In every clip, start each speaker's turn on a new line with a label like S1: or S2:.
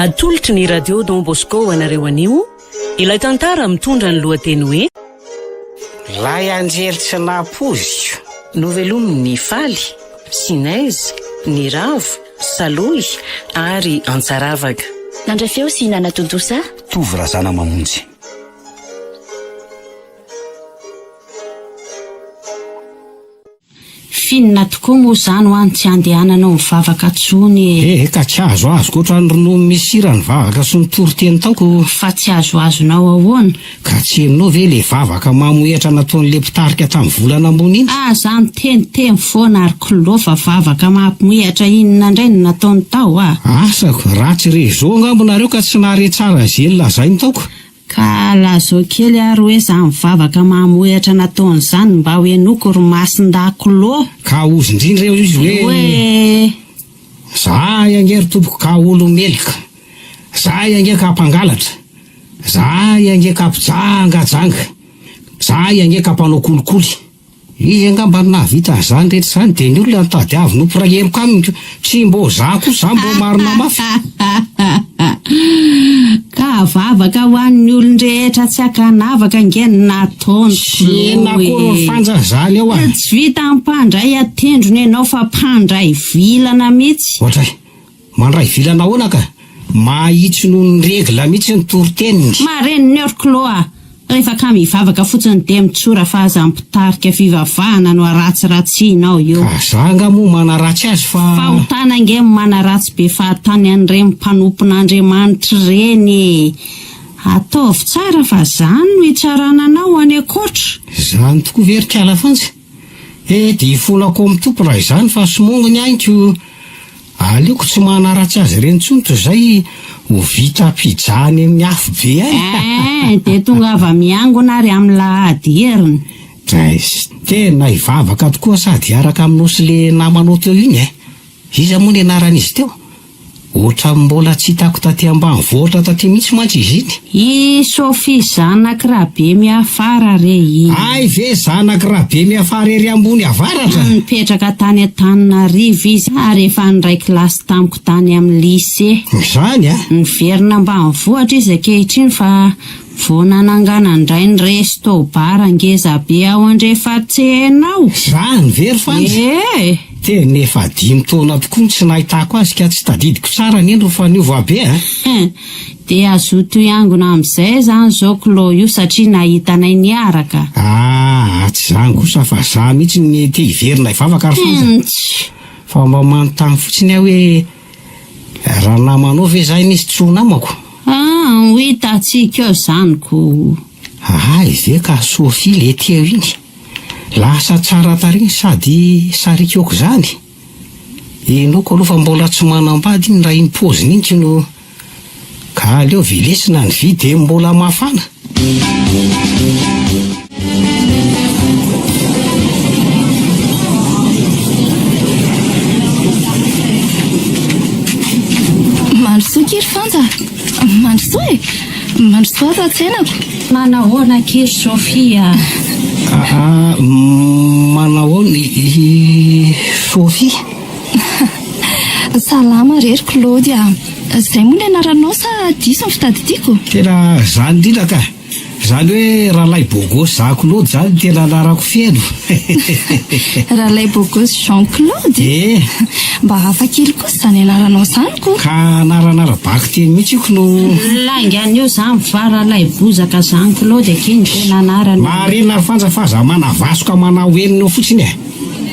S1: atolotry ny radio Don Bosco anareo anio ilay tantara mitondra ny lohateny hoe
S2: lay anjelitsy napozy novelony ny faly sinaizy ny ravo saloy ary antsaravaka
S3: nandray feo sy nana tontosa
S4: tovy razana mamonjy
S5: finina tokoa moa zany ho any tsy andehananao mivavaka tsony
S4: ka tsy azo azo koatra ny ronono misira ny vavaka sy ny toroteny taoko
S5: fa tsy azoazonao ahoana
S4: ka tsy henonao ve le vavaka mamoetra nataon'le mpitarika tamin'ny volana ambony iny
S5: zany teniteny foana ary kilofa vavaka mampiehatra inona indray no nataony tao
S4: asako ratsy rezao angambonareo ka tsy nahare tsara zely lazainy taoko
S5: ka lazao kely ary hoe zany vavaka mamoehatra nataon'izany mba hoe noko ry masin-dakilo
S4: ka ozy indrindra eo izy hoe za iangery tompoko ka olo melika za iange ka mpangalatra za iange ka mpijangajanga za iange ka mpanao kolikoly izy angamba nahavita an'izany rehetra zany dia ny olona nitady avy no mpiraheroka aminy tsy mbo za koa za mbo marina mafy
S5: ka vavaka ho an'ny olon-drehetra tsy akanavaka ngeny nataony
S4: tena koa fanjazany ao
S5: tsy vita mpandray atendrony ianao fa mpandray vilana mihitsy
S4: ohatray mandray vilana ahoana ka mahitsy noho ny regla mihitsy ny toroteniny
S5: mareniny orkloa rehefa ka mivavaka fotsiny dia mitsora fa aza mpitarika fivavahana no aratsiratsianao io
S4: ka zanga moa manaratsy azy
S5: fahotana nge manaratsy be fahatany an'ireny mpanompon'Andriamanitra reny ataovy tsara fa zany no hitsarananao any akoatra
S4: zany tokoa verikala fantsy dia ifonako amin'ny tompo raha izany fa somongony aiko aleoko tsy manaratsy azy reny tsonto zay ho vita pijany amin'ny afo be
S5: dia tonga avy miangona ary amin'ny lahady heriny
S4: tena hivavaka tokoa sady araka aminao sy le namanao teo iny iza moa ny anaran'izy teo ohatra mbola tsy hitako taty ambany vohatra taty mihitsy mantsy izy iny
S5: Sofia zanakirabe miafara re iny
S4: ay ve zanakirabe miafara ery ambony avaratra
S5: mipetraka tany Antananarivo izy ary efa nray kilasy tamiko tany amin'ny lycée
S4: zany
S5: niverina ambany vohatra izy ankehitriny fa vao nanangana indray ny resto bara ngeza be ao andrefatsenao
S4: zany very fantsy tena efa 5 taona tokoa tsy nahitako azy ka tsy tadidiko tsara ny endro fa niova be
S5: dia azoto iangona amin'izay zany zao kilo io satria nahitanay niaraka
S4: tsy zany kosa fa za mihitsy ny te hiverina ivavaka ary fantsy fa mba manontany fotsiny aho hoe raha namanao ve zay nisy tsy ho namako
S5: ho hitatsika eo zaniko
S4: ve ka Sofia le teo iny lasa tsara tariny sady sarikoko zany enoko aloha fa mbola tsy manambady iny raha iny poziny iny tsy no ka aleo velesina ny vy dia mbola mafana
S3: mandrosoa kiry fanja mandrosoa mandrosoa tatsenako
S5: manahoana kiry Sofia
S4: manahoana Sofia
S3: salama rery Claudia zay moa ny anaranao sa diso ny fitadidiako
S4: tena zany indrindra ka zany hoe Ralay Bogos za Claude zany tena anarako feno
S3: Ralay Bogos Jean Claude mba hafakely kosa zany anaranao zanyko
S4: ka anaranara-baky teny mihitsy iko no
S5: langany io zany fa Ralay Bozaka Jean Claude akiny tena anarany
S4: marina ary fanjafaza manavasoka manao enina eo fotsiny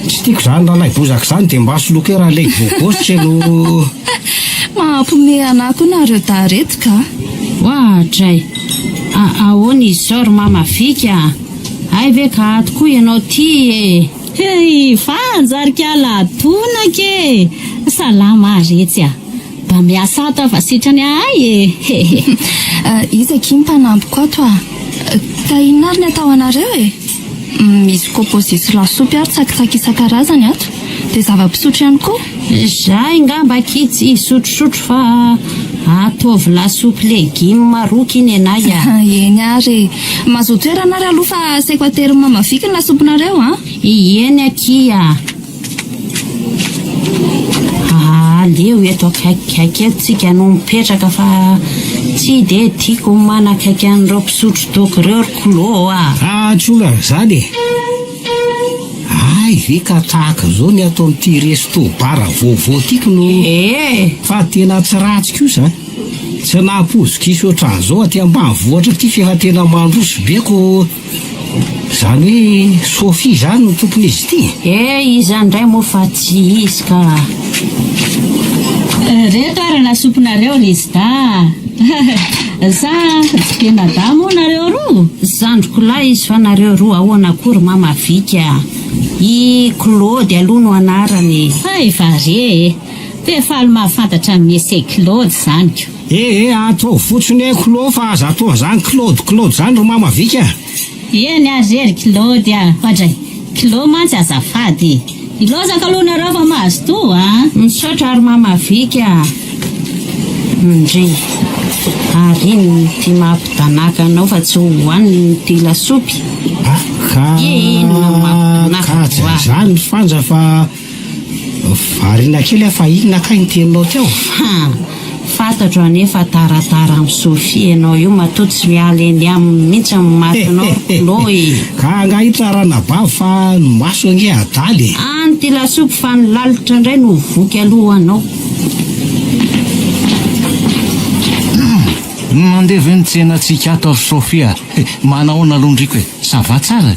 S4: tsy tiako zany Ralay Bozaka zany dia mba soloka hoe Ralay Bogos tsy no
S3: mahampome anako nareo taretika
S5: ohatray ahoana izy zao ry mamafika ay ve ka tokoa ianao ty
S6: fanjarikala tona ke salama retsy mba miasa ato fa sitrany ay
S3: izy aky mpanamboko ato ka inary ny atao anareo misy composite lasopy ary tsakitsaky isan-karazany ato dia zava-pisotro ihany koa
S5: zay ngamba kitsy sotrosotro fa ataovy lasopy legioma roky iny anay
S3: eny ary mazotoerana ary aloha fa saiko atery mamafika ny lasopinareo
S5: eny akia eo eto akaikikaiky etontsika no mipetraka fa tsy de tiako manakaiky an'ireo mpisotro doka ireo ry Clo
S4: tsola zany ay ve ka tahaka zao ny atao amin'ity resto bara vaovao tiako no fa tena tsy ratsy kosa tsy nampozokisy ohatran'izao aty ambanivohitra ty fa tena mandroso beko zany hoe Sophie zany no tompony izy ity
S5: izany ndray moa fa tsy izy ka
S6: reto ary lasopinareo Rizda sa tsy tena damo nareo roa
S5: zandroko lahy izy fa nareo roa ahoana akory mamavika i Claude aloha no anarany
S6: ay vare fe faly mahafantatra amin'ese Claude zanyko
S4: atao fotsiny hoe Claude fa aza atao zany Claude zany ro mamavika
S6: eny azery Claude fadray Claude mantsy azafady ilozaka aloha nareo fa mahazo to
S5: misaotra ary mamavika ndre ary iny ty mampitanaka anao fa tsy hohaniny ty lasopy
S4: zany fanja fa varina kely fa inona ka inteninao teo
S5: fantatro anefa taratara amin'ny Sophie ianao io matoa tsy miala eny aminy mihitsy amin'ny matinao Chloe
S4: ka angahitrarana bavy fa maso ange adaly
S5: any ty lasopy fa nilalitra indray no voky alohanao
S7: mandevy ny tsenatsika ato ry Sophia manahoana alondriko sava tsara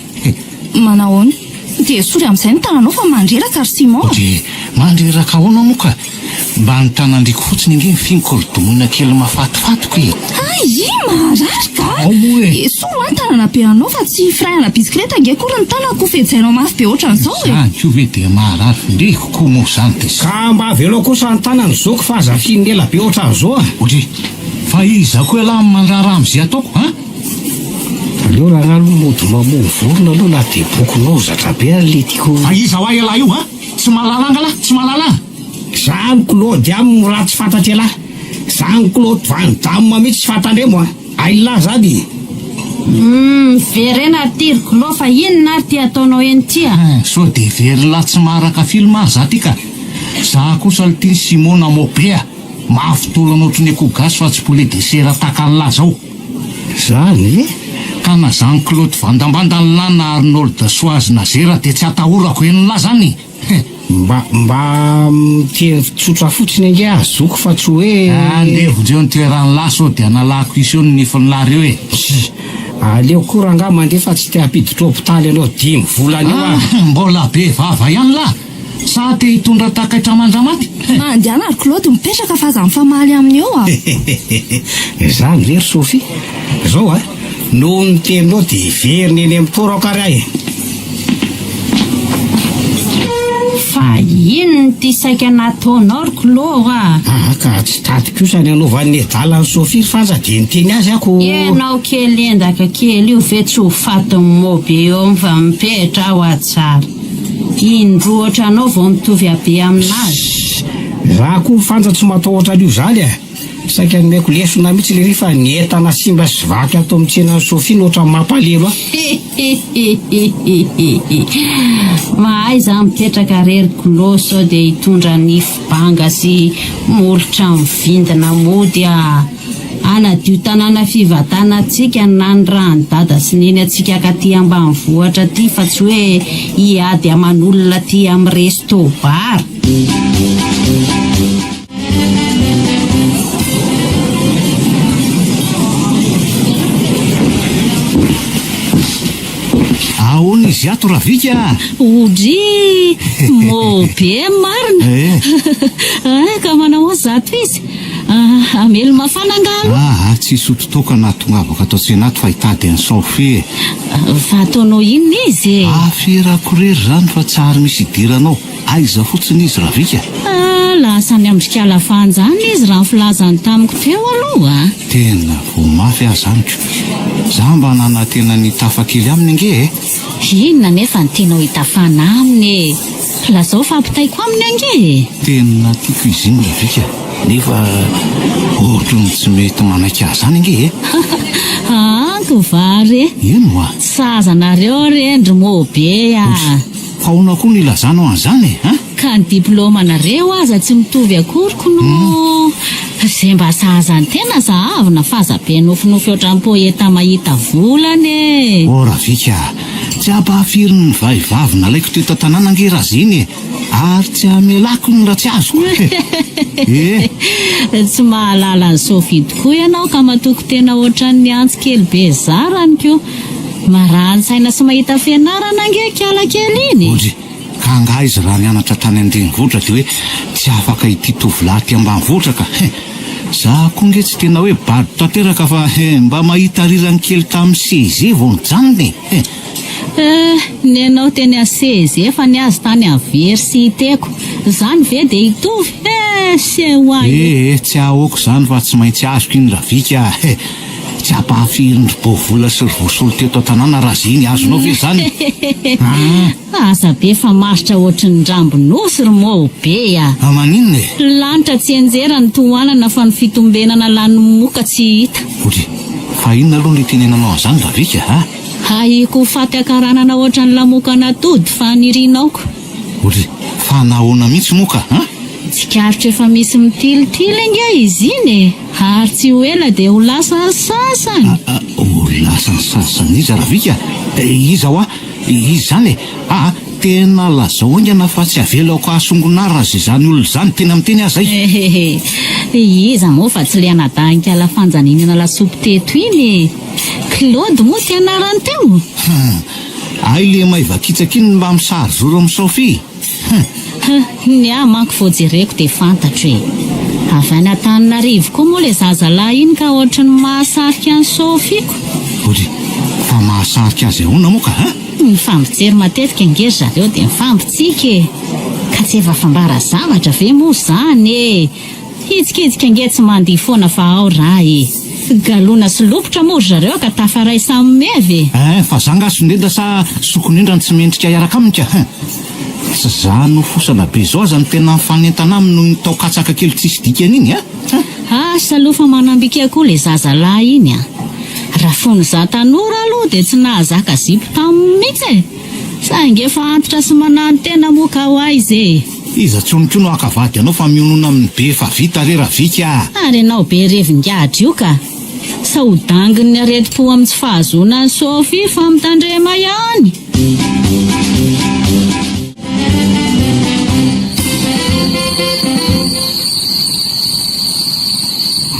S3: manahoana dia sory amin'izay ny tananao fa mandreraka ry Simon
S7: de mandreraka ahoana moka mba ny tanandriko fotsiny inge mifiniko rodomonina kely mafatofatoko
S3: mararika solo any tanana be anao fa tsy frayana bisikleta nge kory ny tanako fetsainao mafy be ohatran'izao
S7: zany ko ve de maharary findre kokoa moa zany de
S4: ka mba velao kosa ny tanany zoko fa aza fininela be ohatran'izao
S7: otre fa iza koa lahy mandrara am'izay ataoko
S4: aleo raha ngano mody mamovorona aloha na de bokonao zatra be le tiako
S7: fa iza ho ay lahy io tsy mahalalanga lahy tsy mahalala
S4: zany Claude aminy raha tsy fantatry lahy zany Claude vandamina mihitsy tsy fantandremo aila zany
S5: verena tiry Clo fa inona ary ty ataonao eny tia
S7: so de very lahy tsy maharaka filma za ty ka za kosa le ty Simona Mopea mafitolana ohatrany akoho gasy fa tsy poulet de chair takan'lahy zao
S4: zany
S7: ka na zany Claude vandambandany lahy na Arnold de Soazy na Zera de tsy atahorako eny lahy zany
S4: mba miteny tsotra fotsiny ange azoko fa tsy hoe
S7: andevondreo ny toeran'ny lahy so de analako iseo ny nifiny lahy reo
S4: aleo koa nga mandefa tsy te hampiditra hôpitaly anao 5 volana io
S7: mbola be vava ihany lahy sa te hitondra takaitra mandramaty
S3: mandiana ary Claude mipetraka fa aza mifamaly aminy eo
S4: zany rery Sophie zao noho ny teninao de veriny eny amin'ny torako ary
S5: fa ino ty saika nataonao ry Clo
S4: ka tsy tady kosa ny anaovan'ny adalany Sophie fanza de niteny azy ako
S5: enao kely endaka kely io ve tsy ho fatiny mobe eo fa mipetra aho atsara indro ohatra anao vao mitovy abe aminazy
S4: raha koa fanja tsy matahotra an'io zany saika ny maiko lesona mihitsy le rehefa nientana simba sy vaky ato amin'ny tsenan'ny Sophie nohatra mampalelo
S5: mahay za mipetraka rery Clo sao de hitondra nifibanga sy molotra mivindina mody anadio tanàna fivatanantsika na ny rany dada sy neny atsika katy ambanivohitra ty fa tsy hoe hiady aman'olona ty amin'ny resto bar
S7: ahoana izy ato raha vika
S6: odry mobe marina ka manao zato izy amelo mafana angalo
S7: tsy sototoka na tongavaka atao tsenato fa hitady any Sophie
S6: fa ataonao inona izy
S7: afirako rery zany fa tsary misy idiranao aiza fotsiny izy raha vika
S6: lasany amdrikala fanjany izy raha filazany tamiko teo aloha
S7: tena vo mafy aho zaniko za mba nanatena ny tafakely aminy nge
S6: inona nefa ny tianao hitafana aminy lazao fampitaiko aminy ange
S7: tena tiako izy iny raha vika nefa ohatrany tsy mety manaky ahy zany nge
S6: tovary
S7: ino
S6: sazanareo rendry mobe
S7: faona koa nilazanao an'izany
S6: Ka ny diplomanareo aza tsy mitovy akoriko no zay mba sahazany tena zahavina fahazabe nofinofy ohatran'ny poeta mahita volana e.
S7: Ravika, tsy ampahafiry ny vaivavy nalaiko teto tanàna angeraziny ary tsy amelako ny ratsy azoko.
S6: Tsy mahalala ny Sofia tokoa ianao ka matoko tena ohatran'ny antsy kely be zarany ko. Marany-tsaina sy mahita fianarana ange kiala kely iny.
S7: Ka angaizy raha nianatra tany an-drenivohitra dia hoe tsy afaka ity tovolahy ty ambanivohitra ka. Za koa nge tsy tena hoe bady tanteraka fa mba mahita rirany kely tamin'ny CEG vao nijanony.
S6: Ny anao teny CEG fa ny azy tany aniversiteko. Zany ve dia hitovy?
S7: Tsy ahoako zany fa tsy maintsy azoko iny Ravika. Tsy ampahafiry ny bovola sy vosolo teto an-tanàna raha ziny azonao ve zany?
S6: Asa be fa maritra ohatrin'ny rambonosy ry moa be
S7: maninona
S6: lanitra tsy enjera ny tohanana fa ny fitombenana lany moka tsy hita.
S7: Fa inona aloha ny tenenanao an'izany Ravika?
S6: Haiko faty akaranana ohatran'ny lamokana tody fa nirinaoko.
S7: Fa nahoana mihitsy moka?
S6: Tsikaritro efa misy mitilitily inge izy iny ary tsy ho ela dia ho lasa sasany.
S7: Ho lasa sasany izy Ravika? Iza hoa? Izy zany tena lazao ingana fa tsy avelako ahasongonara zay zany olo zany tena miteny azy zay.
S6: Iza moa fa tsy le anadanikala fanjaninana lasopy teto iny. Claude moa ty anarany teo.
S7: Ay le maivakitsaka iny mba misary zoro amin'ny Sofia.
S6: Ny manko vao jereko dia fantatro hoe avy any Antananarivo koa moa le zazalahy iny ka ohatran'ny mahasarika ny Sofiko.
S7: Fa mahasarika azy ahoana moa ka?
S6: Mifampijery matetika angery zareo dia mifampitsiaka ka tsy efa fambara zavatra ve moa zany hitsikitsika ange tsy mandihy foana fa ao raha galona sy lopotra moa zareo ka tafaray samy mevy.
S7: Fa zangaso ndenda sa sokon'indrany tsy mendrika iaraka amika. Za no fosana be zao aza ny tena fanentana aminy noho ny tao-katsaka kely tsisy dikany iny
S6: salofa manambika koa le zazalahy iny raha fony za tanora aloha dia tsy nahazaka zipo taminy mihitsy sainge fa antitra sy manano tena moa ka ho aizy
S7: iza tsonontsono akavady anao fa mionona amin'ny be fa vita re Ravika
S6: ary ianao be revin-gadra io ka sa ho danginy ny areti-po amin'ny tsy fahazona ny Sofia fa mitandrema ihany.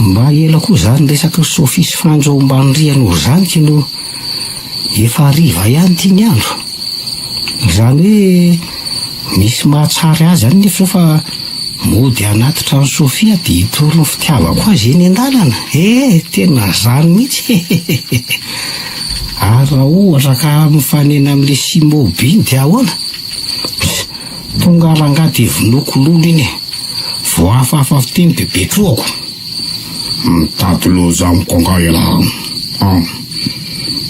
S4: Mba ela koa zany resaka Sofia sy Franjo mba nirian'oro zany ka no efa hariva ihany ty ny andro. Zany hoe misy mahatsary azy any nefa fa mody anaty trano Sofia dia hitory ny fitiavako azy eny an-dalana. Tena zany mihitsy. Ary raha ohatra ka mifanena amin'le simobiny dia ahoana? Tonga rangaty vinokololo iny vao hafahafa fiteny dia betroako.
S8: Mitatulo zamko ngaila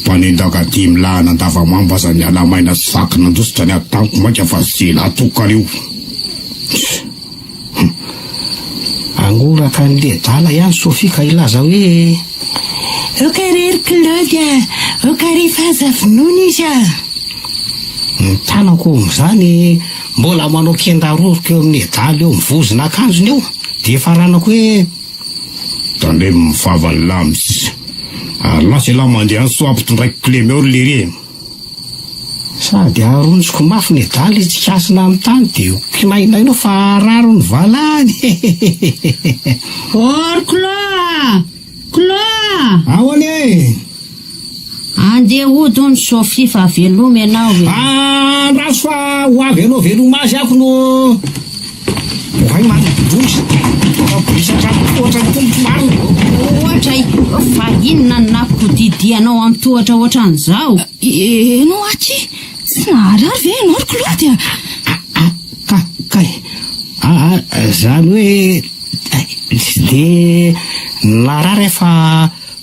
S8: panindaka dimy lahana andavamamba aza ny alamaina sy sakina andositra ny atanko maika fa zela atokareo.
S4: Angoraka an'le dala ihany Sofia ka ilaza hoe
S9: okarery Claude okare fahazavinoana izy
S4: ny tanako amin'izany mbola manao kendaroroko eo amin'ny dala eo mivozona akanjony eo dia faranako hoe
S8: tandre mifavany lamsy ary lasa la mandeha ny soapito ndraiky clé eo lereny
S4: sady aronjoko mafy ny dala izy tsy kasina amin'ny tany dia kinainainao fa raro ny valany.
S5: Cloa
S4: ao ane
S5: andeha ody ny Sofia fa velomy ianao
S4: raso fa ho avy ianao velomy azy ako no ohay manodosy
S5: ohatra fa inona nakodidianao amin'ny tohatra ohatran'izao
S3: eno aky tsy naharary ve ianao ry Claude
S4: zany hoe tsy dia narary fa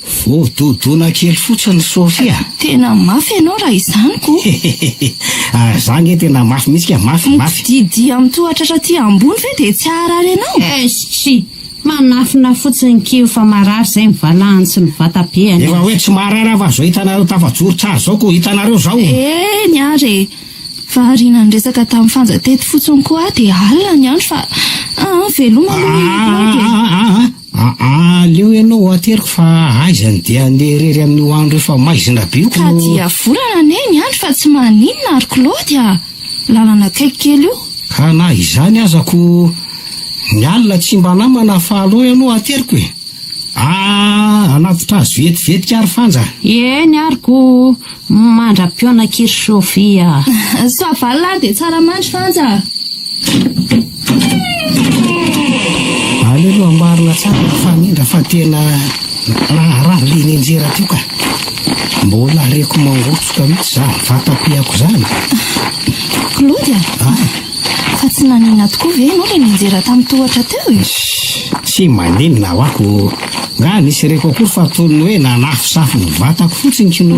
S4: voadodona kely fotsiny Sofia.
S3: Tena mafy ianao raha izany ko.
S4: Zany e tena mafy mihitsy ka mafy.
S3: Didy amin'ny tohatra ty ambony ve dia tsy harary ianao?
S5: Sy manafina fotsiny kio fa marary zay mivalahany sy ny vatabeany.
S4: Efa hoe tsy marary fa zao hitanareo tafajoro tsara zao ko hitanareo zao.
S3: Niary Variana ny resaka tamin'ny fanjatety fotsiny koa dia alina ny andro fa veloma
S4: leo ianao ateriko fa aizany dia anderery amin'ny andro efa maizina be
S3: ka dia volana ne ny andro fa tsy maninona ary Claude lalana kaiky kely io
S4: ka na izany azako ny alina tsy mba namana fa aloha ianao ateriko e anatitra azy vetivetika ary fanja
S5: eny ariko mandra-piona kiry Sofia
S3: soavalina dia tsara mandry fanja
S4: alealoha marina tsara famindra fa tena raha leny enjera tio ka mbola reko mangotsoka mihitsy za vatapiako zany
S3: Claude fa tsy nanina tokoa ve ianao le ninjera tamin'ny tohatra teo e
S4: tsy maninona ho ako nga nisy reko akory fa tolony hoe nanafosafo ny vatako fotsiny kino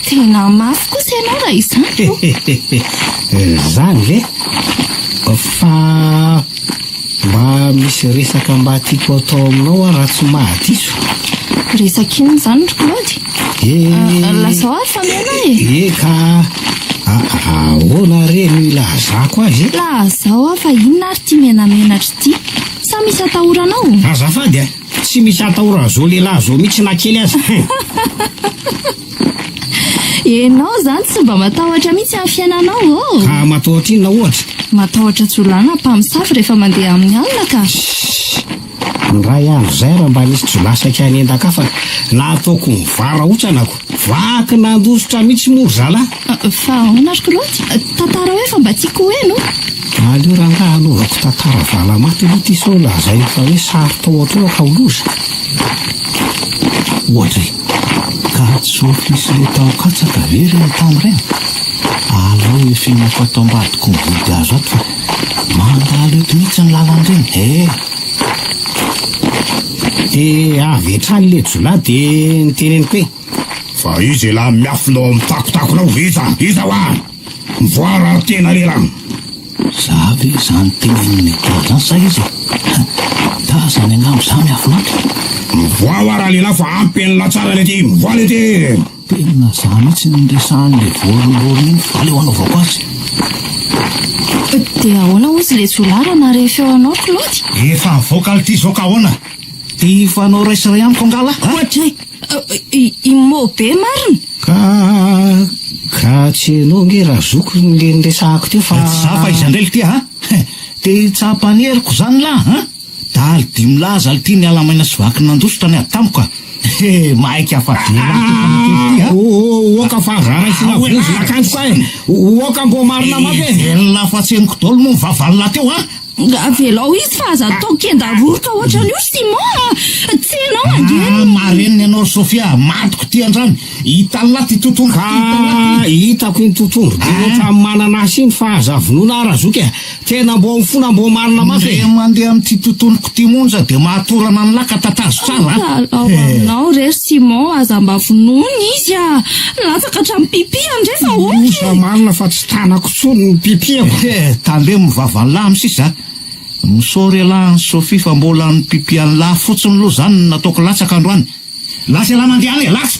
S3: tena mafy kosa ianao raha izany
S4: zany le fa mba misy resaka mba tiako atao aminao raha tsy mahadiso
S3: resaka ino zany ry Claude lazao ary fa miana
S4: ka ahoana re no ilazako azy
S3: lazao fa inona ary ty menamenatra ty sa misy atahoranao
S4: azafady tsy misy atahora zao lehilahy zao mihitsy nakely azy
S3: enao zany tsy mba matahotra mihitsy amin'ny fiainanao
S4: ka matahotra inona ohatra
S3: matahotra jolana mpamosafy rehefa mandeha amin'ny alina ka
S4: ny ray andro zay raha mba nisy jolasaka any endaka fa na ataoko mivara otranako vaky nandosotra mihitsy moro zalahy
S3: fa ahoana ry Claude tantara hoe fa mba tiako hoeno
S4: aleo raha nga alovako tantara valamaty aloha ty sao lazay fa hoe sary tao atreo ka oloza
S7: ohatra ka Sofisy le tao katsaka very tamin'ireny alao efinako atao ambadiko ny vody azo ato fa mandalo eto mihitsy ny lalan'ireny
S4: avy etrany le jolahy dia niteneniko hoe
S8: fa izy lahy miafinao amin'ny takotakonao iza hoa mivoara tena lera
S7: za ve zany teneniny zany sa izy tazany angambo za miafinato
S8: mivoa hoa raha lehilahy fa ampenina tsara le ty mivoa le ty
S7: tena za mihitsy nindresan'le voalolorony iny fa leo anaovako azy
S3: dia ahoana ozy le jolahy na rehefa eo anao Claude
S7: efa mivoaka ty zao ka ahoana ty fanao raisiray amiko angala
S3: ohatray imo be marina
S4: ka tsy enao nge raha zoko nge nresahako teo fa
S7: za fa izandrely ty te tsapaneriko zany lahy daly dimy laza le ty ny alamaina sy vaky nandosotra ny ady tamiko maika afadela
S4: oka fa zaraisina vozy nakanjoko oka mbo marina mapy
S7: velona fa tsy eniko dolo mo mivavalona teo
S3: velao izy fa aza atao kendaroroka ohatran'io Simon tsy enao angeny
S7: mareniny anao Sofia matiko ty andrany hitalina ty tontondro
S4: hitako iny tontondro de rehefa mananasy iny fa aza vonoina arazoky tena mbo mifona mbo marina mafy
S7: mandeha amin'ty tontondroko ty monja de mahatorana ny laka tatazo tsara
S3: aminao rery Simon aza mba vonoiny izy latsaka hatramin'ny pipi andrefa
S4: osa marina fa tsy tanako tsony ny pipiako
S7: tandre mivavan'lahy sisa misory alahy Sofia fa mbola ny pipi an'ny lahy fotsiny loha zany nataoko latsaka androany lasa lahy mandeha any latsa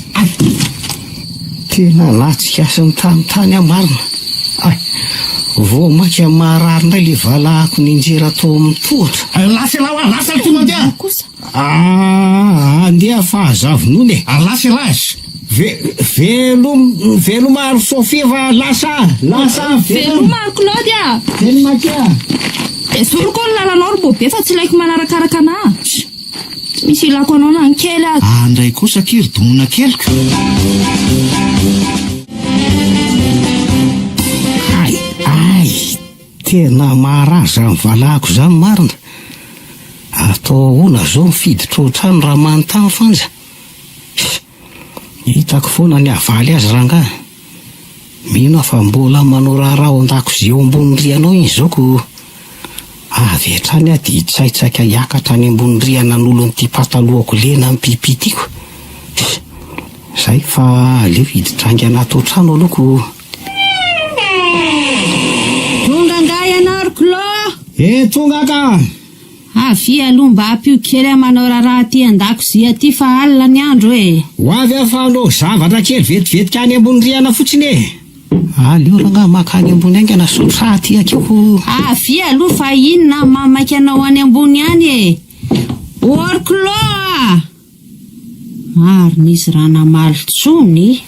S4: tena latsika ny tany amarina vo maky amin'ny maharary indray le valahako ninjera tao amin'ny tohatra
S7: lasa lahy lasa ty mandeha
S4: andeha fa azavonony
S7: lasa lahy
S4: velomaro Sofia fa lasa
S3: velomaro Claude
S4: velomakia
S3: de soroko ny lalanao ry bobe fa tsy ilaiko manarakaraka anahy tsy misy ilako anao na ny kely azy
S7: andray kosa kiry domona keliko
S4: ay tena maharaza ny valahako zany marina atao ona zao mifiditra ohatrany raha manontany fanja hitako foana ny avaly azy rangahy mino fa mbola manao raha ao an-dakozia eo ambony rianao iny zaoko avy hatrany a dia hitsaitsaka hiakatra any ambony riana n'olon'ity patalohako lena amin'ny pipitiako zay fa aleo hiditrangy anaty otrano alohako
S5: tonga nga ianao ry Claude
S4: tonga ka
S5: avy aloha mba apio kely manao raha ty an-dakozia ty fa alina ny andro
S4: ho avy afa anao zavatra kely vetivetika any ambony riana fotsiny aleo ranga makany ambony aingana sotra ty akeo.
S5: Avy aloha fa inona mamaky anao any ambony any e. Orkloa! Marin'izy raha namalitsony.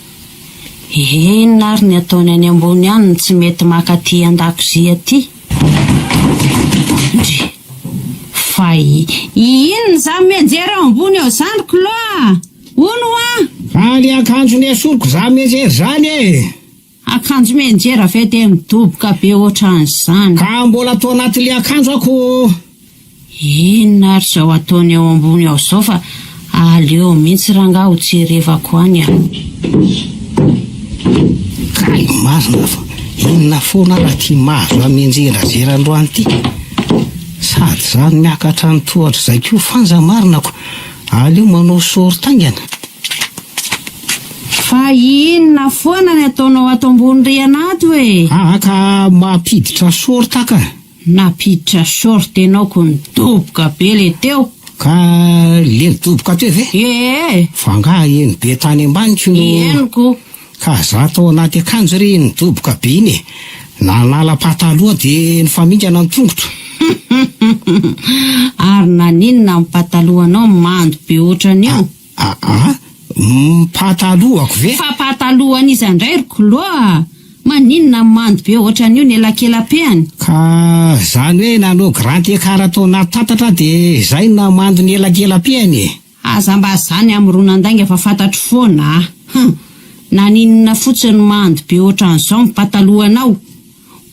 S5: Inona ary ny ataony any ambony any tsy mety makaty an-dakozia ty. Fa inona za mianjera ambony ao zany Kloa? Ono a?
S4: Any akanjo ny asoroko za mianjera zany e.
S5: Akanjo mianjera ve te midoboka be ohatran'izany?
S4: Ka mbola atao anatin'le akanjo ako.
S5: Inona ary zao ataony ao ambony ao zao fa aleo mihitsy ranga ho jerevako any a.
S4: Kay marina fa inona foana raha ty mahazo amianjerazera androany ty. Sady zany miakatra ny tohatra zay ko fanja marinako. Aleo manao sory taingana.
S5: Fa inona foana ny ataonao ato ambony rihana ato e?
S4: Ka mampiditra sory taka.
S5: Napiditra sory tenao ko nidoboka be le teo.
S4: Ka le nidoboka teo ve?
S5: Ee.
S4: Fa nga eny be tany ambaniko no.
S5: Eniko.
S4: Ka za tao anaty akanjo re nidoboka be iny e. Nanala pataloha de nifamingana ny tongotra.
S5: Ary naninona ny patalohanao mando be ohatran'io?
S4: Patalohako ve?
S5: Fa patalohan'izy andray ry Kloa. Maninona mando be ohatran'io ny elakelapehany?
S4: Ka zany hoe nanao grand écart tao anaty tatatra de zay na mando ny elakelapehany.
S5: Aza mba zany amin'ny ronandainga fa fantatro foana. Naninona fotsiny mando be ohatran'izao ny patalohanao?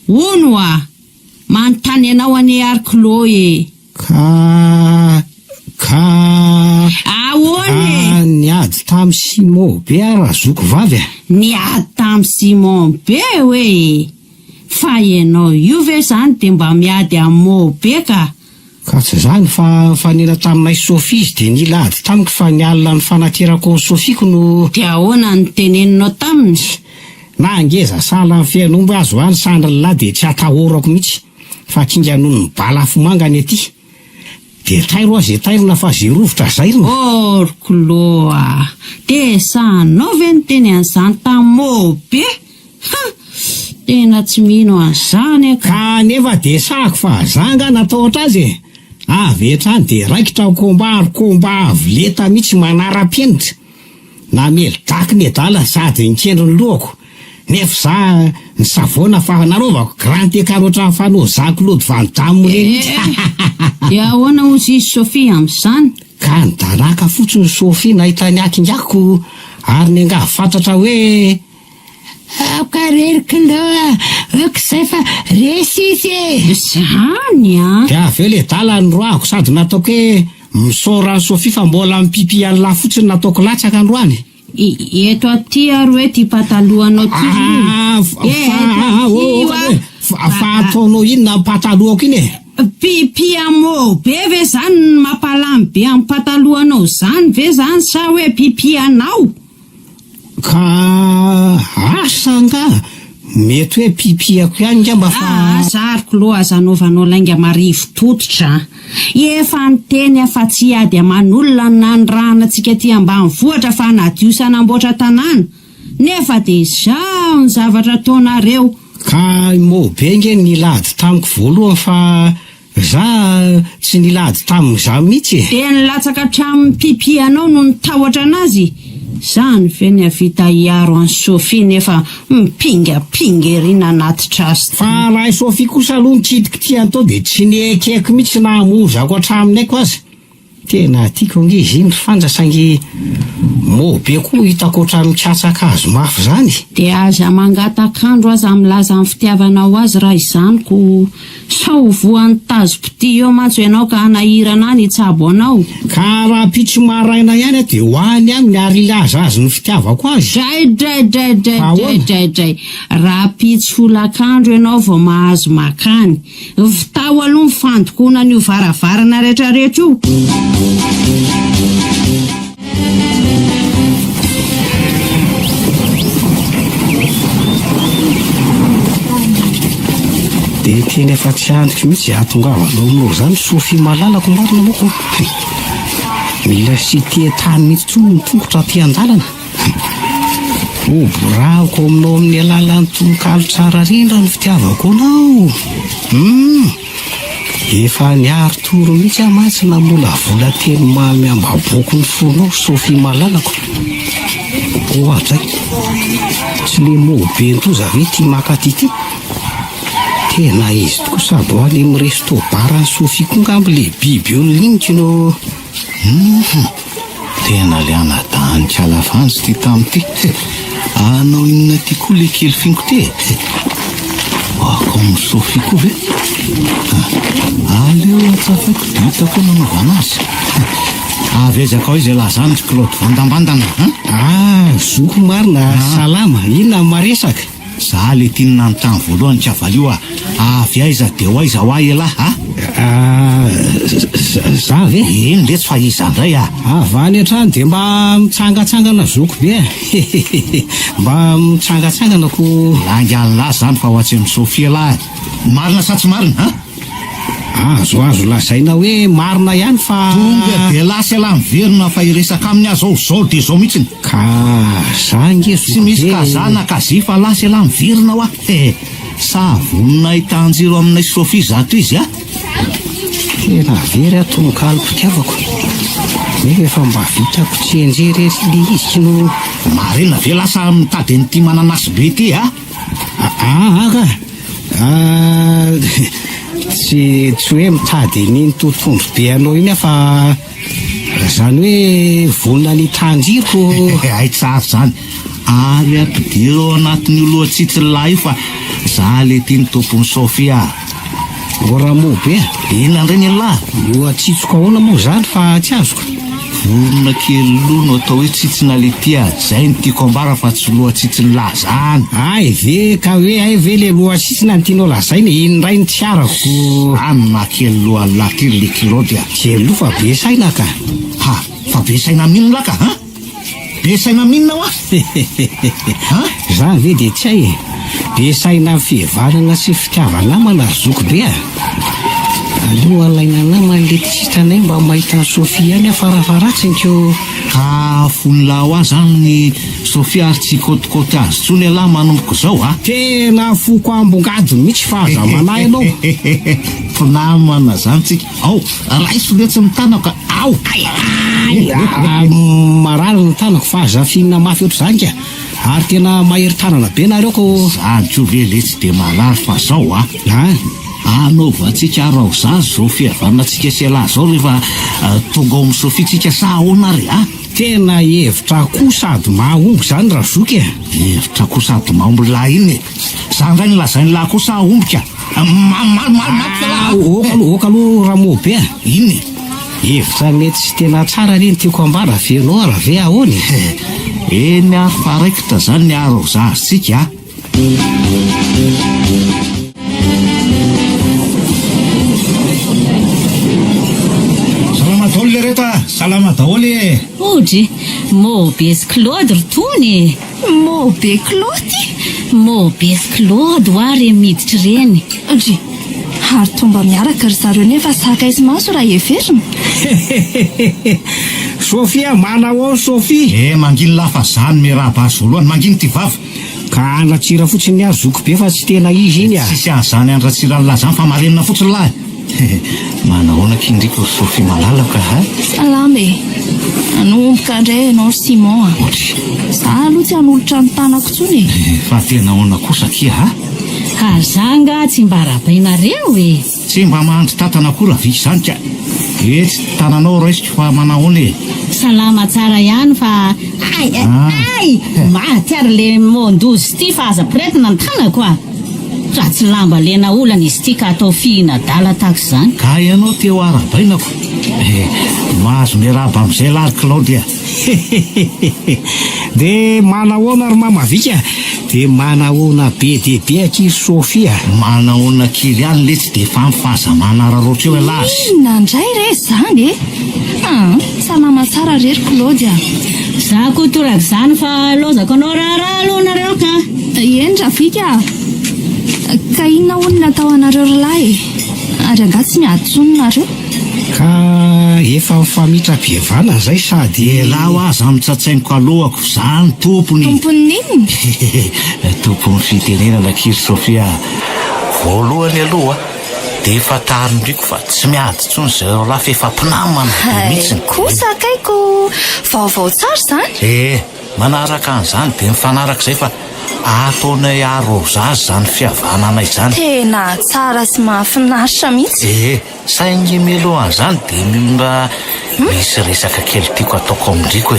S5: Ono a? Manontany anao any ary Kloa e. Ahoana?
S4: Niady tamin'ny Simon be ara zoko vavy a.
S5: Niady tamin'ny Simon be hoe. Fa ianao io ve zany de mba miady amin'ny be ka?
S4: Ka tsy zany fa fanena taminay Sofia izy de nilady tamiko fa nialina ny fanaterako ny Sofiako no.
S5: De ahoana ny teneninao taminy?
S4: Na angeza sala ny fianombo azo any sandrila de tsy atahorako mihitsy. Fa kinga noho ny balafo mangany aty. De tairo azy tairona fa zay rovitra zairina.
S5: Kloa, de sanao ve ny teny an'izany tamin'ny be? Tena tsy mino an'izany
S4: ka nefa de sahako fa zanga nataotra azy e. Avetrany de raikitra komba avoleta mihitsy manara-penitra. Na melidaky ny adala sady nikendro ny lohako. Nefa za ny savona fa narovako grand écart ohatran'ny fanao Jean-Claude Van Damme reny.
S5: De ahoana ozy izy Sofia amin'izany?
S4: Ka nidaraka fotsiny Sofia nahita ny akingako ary ny anga fantatra hoe
S9: Karery Kloa, okizay fa resy izy e.
S5: Zany a?
S4: De aveo le dala ny roako sady nataoko hoe misora ny Sofia fa mbola mipipi an'la fotsiny nataoko latsaka androany.
S5: Eto aty ary hoe ty patalohanao ty.
S4: Fa ataonao inona patalohako iny e?
S5: Pipi amo be ve zany mampalamy be amin'ny patalohanao zany ve zany sa hoe pipi anao?
S4: Ka asa nga mety hoe pipiako ihany ngamba fa
S5: zary Kloa azanovanao lainga marivo tototra. Efa niteny afa tsy ady aman'olona nandrana antsika ty ambanivohitra fa nadio sanamboatra tanàna. Nefa de zao ny zavatra ataonareo.
S4: Ka mobe nge nilady tamiko voalohany fa za tsy nilady tamin'izao mihitsy e.
S5: De nilatsaka hatramin'ny pipi anao no nitahotra anazy. Zany ve ny avita hiaro an'i Sofia nefa mipingapinga erina anaty trasy.
S4: Fa raha Sofia kosa aloha nikitiky ty antao de tsy niekeko mihitsy na hamozako hatraminay azy. Tena tiako nge izy iny fandrasangy mobe koa hitako ohatran'ny mikatsaka azo mafy zany.
S5: De aza mangatakandro aza milaza amin'ny fitiavanao azy raha izaniko. Sao voan'ny tazo-piti eo mantsy ianao ka anahirana any itsabo anao.
S4: Ka raha pitso maraina ihany de hoany any miary ilaza azy ny fitiavako azy.
S5: Dray. Raha pitso folakandro ianao vao mahazo makany. Vitao aloha mifandokona an'io varavarana rehetrarehetra io.
S4: De teny efa tsy andriko mihitsy atongavanao aminao zany Sofia malalako marina moko. Mila sy te tany mihitsy ny tongotra ty an-dalana. Voborako aminao amin'ny alalan'ny tononkalo tsara rindra ny fitiavako anao. Efa niary toro mihitsy aho mantsy namolavola teny mamy ambaboko ny fonao Sofia malalako. Ohatra tsy le mobe ntoza ve ty makaty ty. Tena izy tokoa sady ho any amin'ny resto bara ny Sofia koa ngambo le biby eo ny linika no.
S7: Tena le anadanitsy alafantsy ty tam'ty. Anao inona ty koa le kely finko ty. Ako amin'ny Sofia koa ve? Aleo atsafaiko ditako nanaovana azy. Avezaka ao izy lazany tsy Claude Vandambandana.
S4: Zoko marina, salama, inona maresaka?
S7: Za le tinina ny tany voalohany tsy avalio avy aiza de ho aiza ho ahy elahy
S4: za ve?
S7: Eny le tsy fa iza ndray
S4: avany hatrany de mba mitsangatsangana zoko be mba mitsangatsangana ko
S7: langan'lahy zany fa ho atsy amin'ny Sofia lahy. Marina sa tsy marina
S4: azo lazaina hoe marina ihany fa
S7: tonga de lasy ala miverina fa iresaka amin'ny azo zao de zao mihitsiny
S4: ka za nge
S7: tsy misy kazana kazy fa lasy ala miverina ho sa vonina hitanjiro aminay Sofia zato izy
S4: tena very atononkalo mpitiavako nefa efa mba vitako tsy enjery le izy tsy no
S7: marina ve lasa mitady n'ity mananasy be ty
S4: tsy hoe mitady niny tontondro be anao iny fa zany hoe vonina ny tanjiroko
S7: ay tsara zany ary ampidiro anatin'ny lohatsitsy lahy io fa za le tiany tompony Sofia
S4: oramoa be
S7: ina ndray ny lahy
S4: io atsitsoka ahoana moa zany fa tsy azoko
S7: vorona kely loha no atao hoe tsitsina le tia zay ny tiako ambara fa tsy lohatsitsiny lahy zany
S4: ay ve ka hoe ay ve le lohatsitsina ny tianao lazainy inondray ny tiarako
S7: anona kely loha latiry le kilaoty
S4: kely loha fa be saina ka
S7: fa be saina minona ka be saina minona hoa
S4: zany ve de tsy hay be saina fihevanana sy fitiavanamana zoko be aloha alaina namana le tsitranay mba mahita ny Sofia any afarafaratsinkeo
S7: ka fonolahy ho azy zany ny Sofia ary tsy kôtikôty azy tsony alahy manomboka zao
S4: tena foko ambongadiny mihitsy fa aza manahy anao
S7: mpinamana zany tsika ao raiso le tsy mitanako ao
S4: marary ny tanako fa aza fihinana mafy ohatry zany ka ary tena mahery tanana be nareo ko
S7: zany tso ve le tsy de malary fa zao anaovantsika rao za zao fihavanantsika sy alahy zao rehefa tonga ao amin'ny Sofia tsika sa ahoana ry
S4: tena hevitra koa sady mahomby zany raha zoky
S7: hevitra koa sady mahomby lahy iny zany ray ny lazainy lahy koa sa ahomboka
S4: oka aloha raha moa be
S7: iny
S4: hevitra mety sy tena tsara reny tiako ambara fenao raha ve ahoany
S7: eny ary faraikitra zany ny aro za azitsika salama daholo le reta salama daholo
S6: odry mobe sy Claude ry tony
S3: Mobe Claude
S6: mobe sy Claude ho ary miditra reny
S3: ry ary tomba miaraka ry zareo nefa sakaizy maso raha everina
S4: Sofia manao Sofia
S7: manginy lafa zany merabazy voalohany manginy ty vava
S4: ka anatsira fotsiny azy zoko be fa tsy tena izy iny
S7: sisy azany andratsira lahy zany fa marenina fotsiny lahy manahoana kindriko Sofia malalaka
S3: salama anomboka indray ianao Simon za aloha tsy hanolotra ny tanako tsony
S7: fa tena ahoana kosa kia
S6: hazanga tsy mba rabainareo
S7: tsy mba mahandro tatana koa raha viky zany ka tsy tananao raisiko fa manahoana
S6: salama tsara ihany fa ay mahatsiary le mondozy ty fa aza piretina ny tanako raha tsy lamba lena olana izy ty ka atao fihina dala tahaka zany
S7: ka ianao teo arabainako mahazo miaraba amin'izay lahy Claude
S4: de manahoana ry mamavika de manahoana be debe aky Sofia
S7: manahoana kely ihany le tsy de fa mifahazamana rarotra eo alazy
S3: nandray re zany salama tsara rery Claude
S6: za koa toraka zany fa lozako anao raharaha aloha nareo ka
S3: eny rafika ka inona hono natao anareo ry lahy ary angatsy miady tsony nareo
S4: ka efa mifamitrapievana zay sady
S7: laha ho aza mitsatsainiko alohako zany tompony
S3: tomponin'inona
S7: tompony fitenenana kiry Sofia voalohany aloha dia efa tarindriko fa tsy miady tsony zareo lafa efa mpinamana mihitsiny
S3: kosa akaiko vaovao tsara zany
S7: manaraka an'izany dia mifanaraka izay fa ataonay arôzazy zany fihavananay zany
S3: tena tsara sy mahafinaritra mihitsy
S7: saingy mialohan'izany dia mba misy resaka kely tiako ataoko amindriko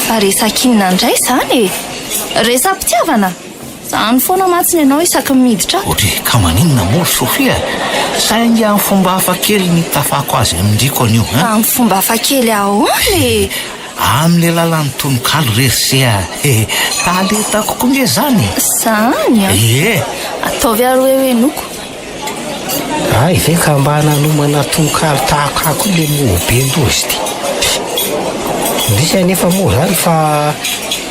S3: fa resak'inona indray zany resam-pitiavana zany foana matsiny ianao isaky miditra
S7: ohatra ka maninona moa Sofia saingy amin'ny fomba hafa kely ny tafako azy amindriko an'io
S3: amin'ny fomba hafa kely ahoany
S7: amin'le lalany tononkalo resea taletako koa nge zany
S3: ataovy ary hoe noko
S4: ay ve ka mba nanomana tononkalo tahakako le mobe ndozy ty indrisy anefa moa zany fa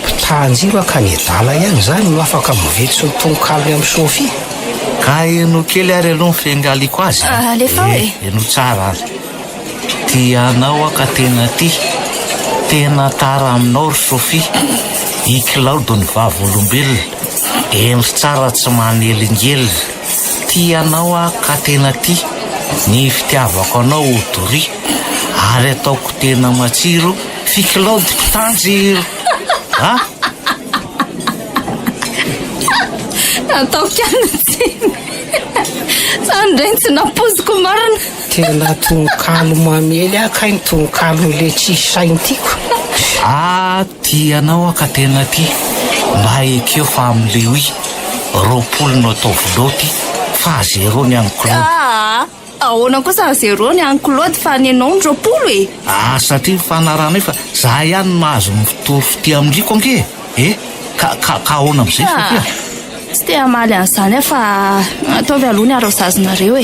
S4: mpitanjiro ka ny dala ihany zany no afaka mivetsy ny tononkalo ny amin'ny Sofia
S7: ka eno kely ary aloha ny fiangaliko azy
S3: alefa hoe
S7: eno tsara azy tianao aka tena tena tara aminao ry Sofia ikilaodo ny vavolombelona endry tsara tsy manelingelina tianao aka tena ny fitiavako anao odory ary ataoko tena matsiro fikilaodo mpitanjiro
S3: ataoko anatsiny zany ndray tsy napoziko marina
S4: tena tononkalo mamely akay ny tononkalo le tsisy saintiako
S7: tianao aka tena mba ekeo fa am'le hoe 20 no atao viloty fa 0 ny any Claude
S3: ahoana kosa 0 ny any Claude fa ny anao ny 20
S7: satria mifanarana fa za ihany mahazo mitory fity amindriko ange ka ahoana am'izay Sofia
S3: tsy te hamaly an'izany fa ataovy aloha ny arosazonareo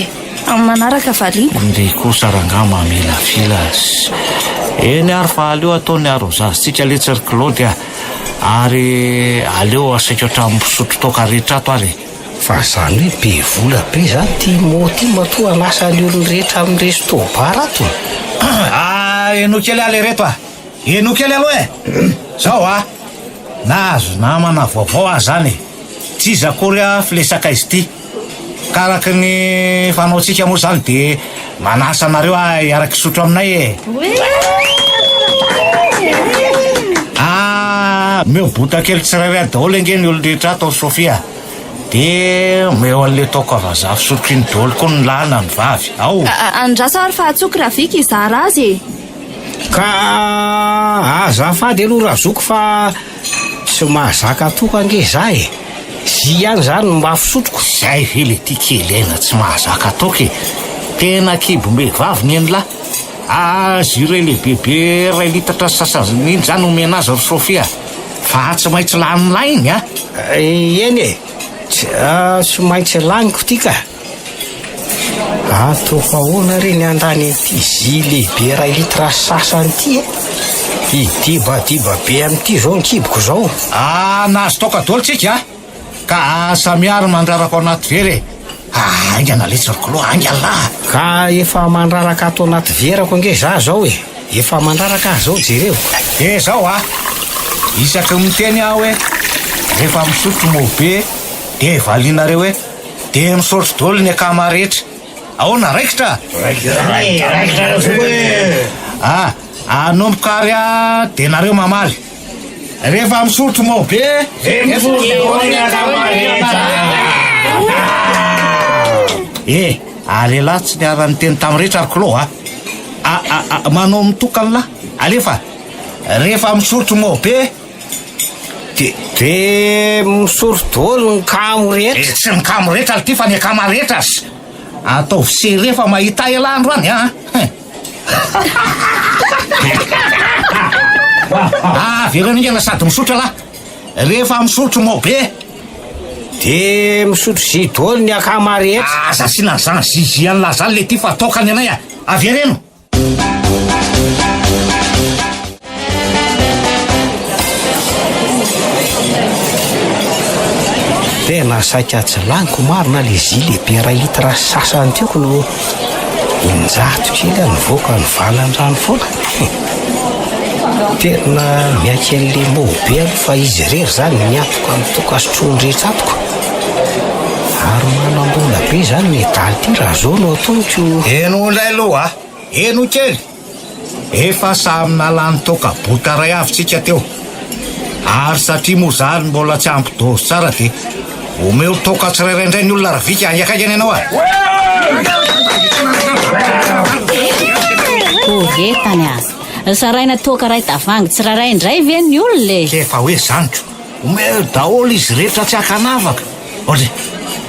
S3: amin'ny manaraka valinko
S7: nde kosa ranga mamela fila eny ary fa aleo ataony arozazitsika le tsiry Claude ary aleo asaika hatramin'ny mpisotro toka rehetra ato ary
S4: fa zany hoe be vola be zany ty moty matoa anasa ny olony rehetra amin'ny resto bar ato
S7: eno kely ale reto eno kely aloha zao nahazo namana vaovao zany tsy zakory filesaka izy ty karaky ny fanaotsika moa zany dia manasa anareo iaraky sotro aminay meo bota kely tsirairay daholo ange ny olon-drehetra atao Sofia dia meo an'le taoko avazavy sotro iny daholo koa ny lana ny vavy
S3: andrasa ary fahatsoky raha vika izara azy
S4: ka azafady aloha raha zoko fa tsy mahazaka toka ange za zy ihany zany mafy sotroko
S7: zay vele ty kely aina tsy mahazaka toky tena kibombe vavy ny eny lahy zyre le bebe 2 litatra sasany zany omena azy ry Sofia fa tsy maintsy lany lahy iny
S4: eny tsy maintsy laniko ty ka atoko ahoana reny andany ty zy lehibe 2 litra sasany ty idibadiba be amin'ity zao ny kiboko zao
S7: nahazo toka daholo tsika ka samiary mandrarako anaty very angana letsarikoloha angalahy
S4: ka efa mandraraka ato anaty verako ange za zao efa mandraraka azy zao jereo
S7: zao isaky miteny aho rehefa misotro mobe dia valinareo dia misotro daholo ny akama rehetra ahoana raikitra anomboka ary dia nareo mamaly rehefa misotro mobe ale lahy tsy niara-ny teny tamin'ny rehetra ary koloha manao mitokany lahy alefa rehefa misotro mobe
S4: de misotro daholo ny kamo rehetra
S7: tsy ny kamo rehetra ty fa ny akama rehetra ataovy se rehefa mahita elandro any vereningana sady misotro lahy rehefa misotro mobe
S4: de misotro zy daholo ny akama rehetra
S7: zasina zany zizy any lahy zany le ty fa tokany anay avereno
S4: tena saika tsy laniko marina le zy lehibe 2 litra sasany tioko no injato kely nyvoaka ny valan-drano foana. Tena miaiky an'le mobe alo fa izy rery zany miatoka amin'ny tokasotrony rehetra atoko. Ary manam-bola be zany medaly ty raha zao no ataoko.
S7: Eno ilay aloha eno kely efa samy nalany toka bota ray avy-tsika teo ary satria moa zany mbola tsy ampidôzy tsara de omeo toka tsirairaindray ny olona ravika angiakaikany ianao a.
S6: Kovetany saraina toka ray tavangy tsiraray indray ve ny olona e.
S7: Efa hoe zanytro omeo daholo izy rehetra tsy akanavaka ohatry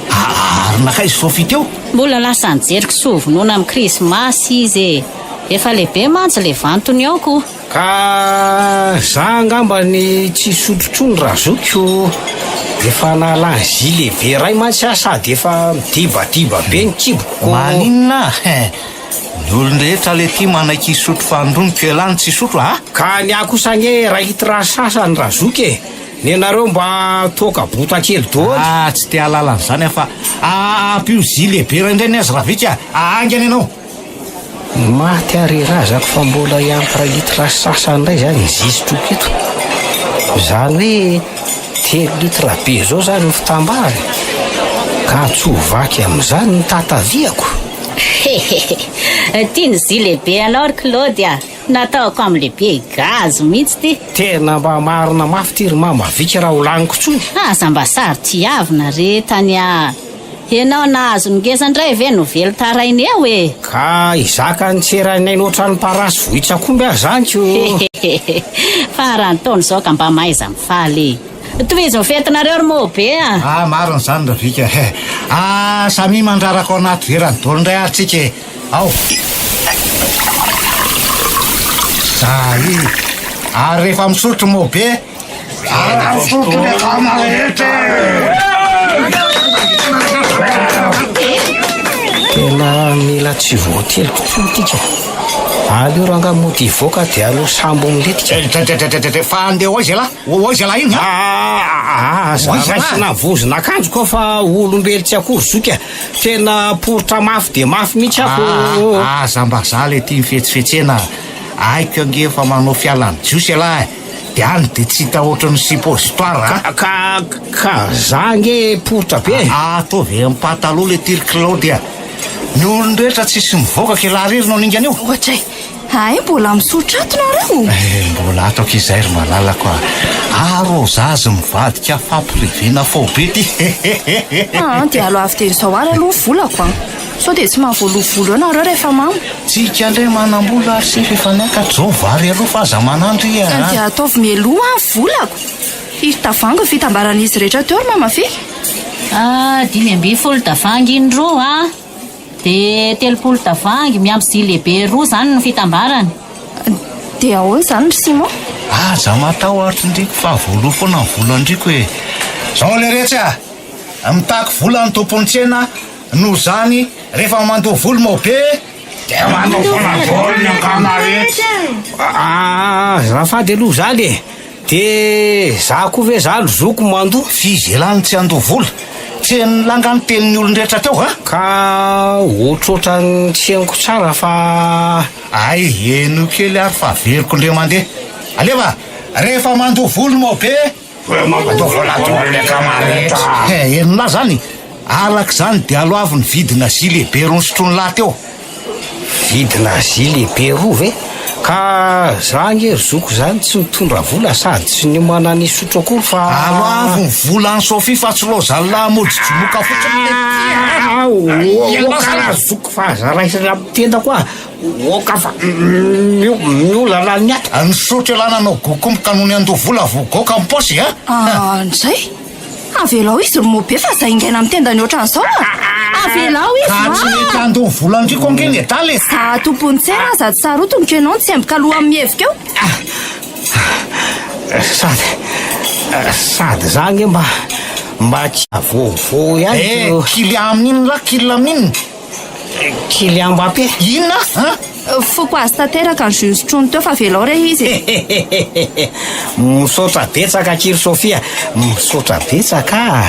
S7: ary nakaizy Sofia teo
S6: mbola lasa nijeriko sovonoana amin'ny krismasy izy efa lehibe mantsy le vantony aoko.
S4: Ka za angamba ny tsy sotrotrony raha zoko efa nalany zy lehibe ray mantsy sady efa midibadiba be ny kiboko.
S7: Maninona ny olon-drehetra le ty manaiky isotro fandronika elany tsy sotro
S4: ka ny akosane raitra sasany raha zoky ny anareo mba toka bota kely dôly.
S7: Tsy te alalany zany afa apio zy lehibe raindray ny azy ravika aangany ianao.
S4: Maty arerazako fa mbola iampiralitra sasany indray zany nyzisotroko eto zany hoe 3 litra be zao zany ny fitambary ka tsy ho vaky amin'izany ny tataviako.
S6: Tiany zy lehibe anao ry Claude nataoko amin'ny lehibe gazo mihitsy ty.
S4: Tena mba marina mafy ty ry mamavika raha ho laniko tsony.
S6: Aza mba sary tiavina re tany ianao nahazo ningezandray ve no velo tarainy eo e.
S4: Ka izaka ny tserainay noatra ny parasy vohitsakomby azy zaniko.
S6: Farany taona zao ka mba maiza mifaly tohizo fetinareo ry mobe
S7: mariny zany ravika samy mandrarako ao anaty verany dolo indray aritsika ao zay ary rehefa misotro mobe misotro le kamarehetra.
S4: Tena mila tsy voateliko tsony tika aleo ranga mody voaka de aleo sambo miletika
S7: fa andeha oizy ala iny
S4: raisina vozina akanjo koa fa olombelo tsy akory zoka tena poritra mafy de mafy mihitsy ako.
S7: Aza mba za le ty mifetsifetsena aiko ange fa manao fialany jiosy ala de any de tsy hita ohatran'ny suppositoire
S4: ka za nge poritra be
S7: ataovy amin'ny pataloha le tiry Claude ny olon-drehetra tsisy mivoaka kela rery nao ningany io.
S3: Ohatray ay mbola misotra ato nareo.
S7: Mbola atako izay ry malalako aro zazy mivadika fampirivena fao be ty.
S3: De alo avy teny zao ary aloha volako sao de tsy mahavolovolo eo nareo rehefa mamo.
S7: Tsika ndray manam-bola ary sy rehefa niakatra zao vary aloha fa aza manandry
S3: de ataovy mialoha volako iry tavangy fitambaran'izy rehetra teo ry mamafika.
S6: 5 tavangy indroa de 3 tavangy miampy zy lehibe roa zany ny fitambarany.
S3: De ahoana zany ry Simon?
S7: Aza matao aritindriko fa voaloha foana ny volandriko hoe zao le rehetra mitako vola ny tompony tsena no zany rehefa mandoa volo mobe de mandoa vola volo ny ankamarehetra.
S4: Zafady aloha zany de za koa ve zalo zoko mandoa
S7: fizy elany tsy andoa vola tsy nilangany tenin'ny olon-drehetra teo
S4: ka ohatroatra ny tseniko tsara fa
S7: ay eno kely ary fa veriko ndre mandeha aleva rehefa mandoa volo mobe mandoa vola tolony ankamarehetra enona zany alaka zany de aloavy ny vidina zy lehibe ro ny sotrony lahy teo.
S4: Vidina zy lehibe roa ve ka za nge ry zoko zany tsy mitondra vola sady tsy ny manany sotro akory fa
S7: aloavy ny vola ny Sofia fa tsy lozany lahy mojojomoka fotsiny
S4: okara zoko fa zaraisana mitenda koa oka fa miola la niata
S7: ny sotro elananao gokomboka noho ny andoa vola vogoka amin'ny posy
S3: nzay avelao izy ry mobe fa zay ingaina mitenda ny ohatran'izao avelao izy
S7: ka tsy mety andoa vola ndriko angeny etaly
S3: za tompony tsena za tsy sarotoniko ianao ny tsemboka aloha amin'ny hevika eo
S4: sady za nge mba tsy avovo ihany
S7: kiliam n'inona la kilaminina
S4: kiliam Mbappé
S7: inona
S3: foko azy tanteraka ny junosotrony teo fa avelao re izy
S4: misaotra betsaka kiry Sofia misaotra betsaka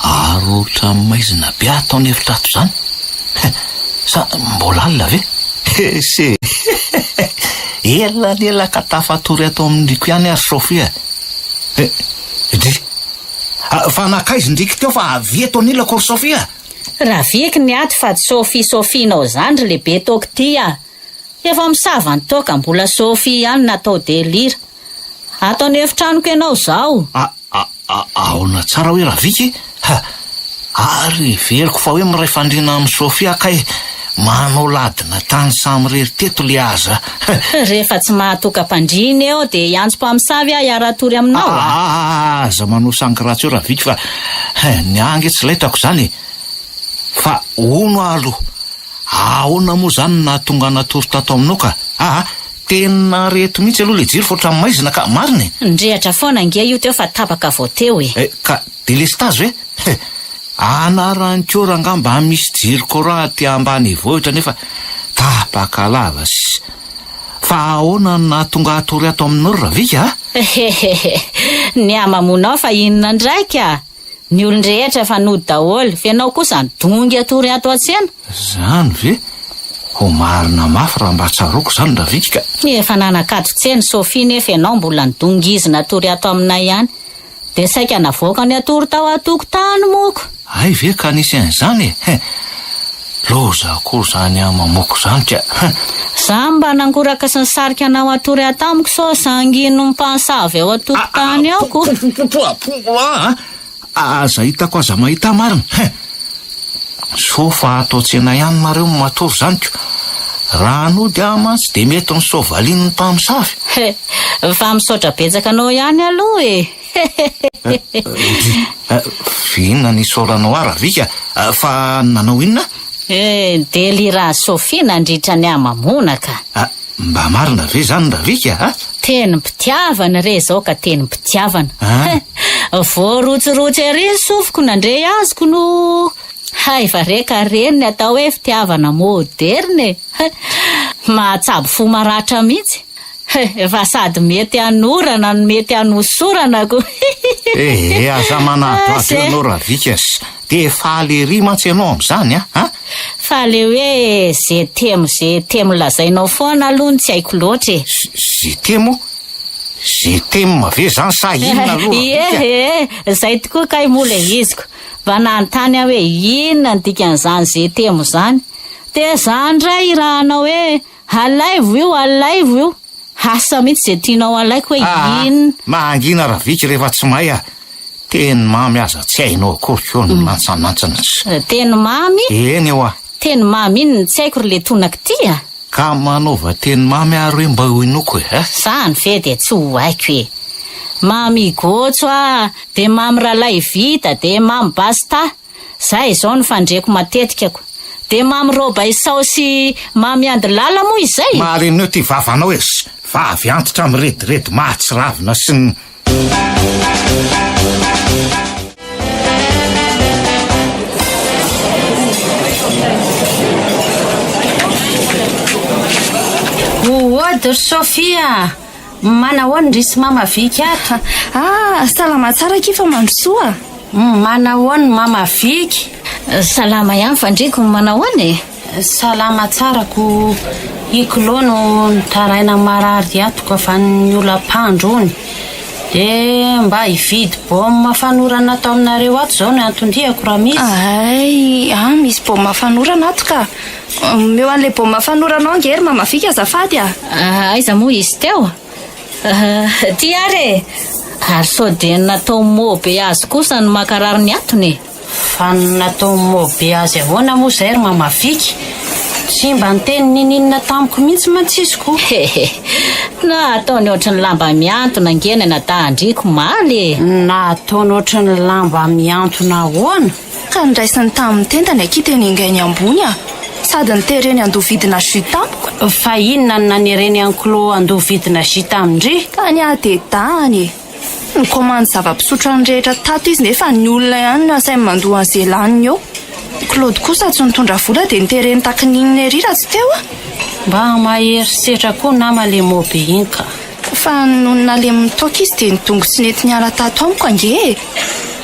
S7: Arotra maizina be ataony efitrato zany. Sa mbola alina ve? Se ela ka tafatory ato amin'ndriko ihany ary Sofia. Dry fa nakaizy ndriky teo fa avy eto anila kory Sofia.
S6: Raha viky ny ato fa Sofinao zany ry lehibe toko ty a. Efa misava ny toka mbola Sofia ihany natao delira. Ataony efitranoko ianao zao.
S7: Ahona tsara hoe raha viky. Ary veriko fa hoe miray fandrina amin'ny Sofia kay manao ladina tany samy rery teto le aza.
S6: Rehefa tsy mahatoka-pandrina eo de iantso mpamosavy hiara-tory aminao.
S7: Aza manao sankiratsy eo raha viky fa ny angy tsy laitako zany. Fa ono aloha, ahoana moa zany na tonga natory tato aminao ka? Tena reto mihitsy aloha le jiro fotra maizina ka mariny.
S6: Ndrehatra foana nge io teo fa tapaka vao teo e.
S7: Ka delestazy hoe? Anarany kora angamba misy jiro koraha ty ambany vohitra nefa tapaka lava sy. Fa ahoana na tonga atory ato aminao raha vika?
S6: Ny amamonao fa inona ndraika? Ny olon-drehetra fa nody daholo, fianao kosa nidongy atory ato an-tsena.
S7: Zany ve? Ho marina mafy raha mba tsaroko zany raha vika.
S6: Efa nanakato-tsena Sofia nefa ianao mbola nidongizina atory ato aminay ihany. De saika navoaka ny atory tao atokotany moko.
S7: Ay ve ka nisy an'izany e? Loza koa zany amamoko zany ka.
S6: Za mba nangoraka sy nisarika anao atory atamiko so sangino mpansavy ao atokotany aoko.
S7: Aza hitako aza mahita marina. So fa ato an-tsena ihany nareo matory zaniko. Raha nody amantsy de mety ny sovalin'ny mpamosavy.
S6: Fa misaotra betsaka anao ihany aloha e.
S7: Vinona ny soranao ara vika fa nanao inona?
S6: Delira Sofia nandritra ny amamonaka.
S7: Mba marina ve zany raha vika?
S6: Teny mpitiavana re zao ka teny mpitiavana. Voarotsirotsy ery ny sofiko nandre azoko no fa reka reny ny atao hoe fitiavana moderne. Mahatsabo fo maratra mihitsy. Fa sady mety anorana no mety anosorana ko.
S7: Aza manato anao raha vika de faly ery mantsy ianao amin'izany
S6: Faly hoe ze temo lazainao foana aloha tsy haiko loatra e.
S7: Ze temo ve zany sa inona aloha?
S6: Zay tokoa kay mola iziko. Va nanontany aho hoe inona ny dikan'izany ze temo zany. De zany ndray raha anao hoe alaivo io. Asa mihitsy ze tianao alaiko hoe inona.
S7: Mahangina raha vika rehefa tsy mahay teny mamy aza tsy hainao akory koa ny mantsanantsana.
S6: Teny mamy?
S7: Eny eo
S6: Teny mamy iny tsy haiko ry le tonaky ty a.
S7: Ka manaova teny mamy ary hoe mba ho inoko e.
S6: Zany ve de tsy ho haiko e. Mamy gotso de mamy ralay vita de mamy basta. Zay zao ny fandreko matetikako. De mamy roba isao sy mamy andilala moa izay.
S7: Marineo ty vavanao e. Vavy antitra mirediredy mahatsiravina sy ny...
S5: Ody Sofia, manahoana ndrisy mama Viky ato?
S3: Salama tsara kifa mandrosoa.
S5: Manahoana mama Viky?
S6: Salama ihany fandriko manahoana e?
S5: Salama tsara ko ikolono nitaraina marary ato ka fa ny olam-pandrony. De mba hividy bôma fanorana atao aminareo ato zao ny antondriako raha misy.
S3: Misy bôma fanorana ato ka. Meo an'le bôma fanoranao ngery mama Viky azafady a.
S6: Aiza moa izy teo? Ty are. Ary so de natao mobe azy kosa ny makarary ny atony.
S5: Fa natao mobe azy ahoana moa zay ry mama Viky. Tsy mba niteny ninina tamiko mihitsy matsisiko.
S6: Na ataony ohatrany lamba miantona ngena natandriko maly.
S5: Na ataony ohatrany lamba miantona ahoana?
S3: Ka ndraisany tamin'ny tentany akiteny ingainy ambony a. Sady nitereny andovidina jus tamiko.
S5: Fa inona ny nanereny anklo andovidina jus tamindry?
S3: Tany de tany. Ny komande zava-pisotro any rehetra tato izy nefa ny olona ihany no asainy mandoa an'izay laniny eo. Claude kosa tsy nitondra vola de nitereny takinininy ery raha tsy teo a.
S5: Mba mahery setra koa nama le mobe iny ka.
S3: Fa nonona le mitoaka izy dia nidongo tsy nety niala tato amiko ange.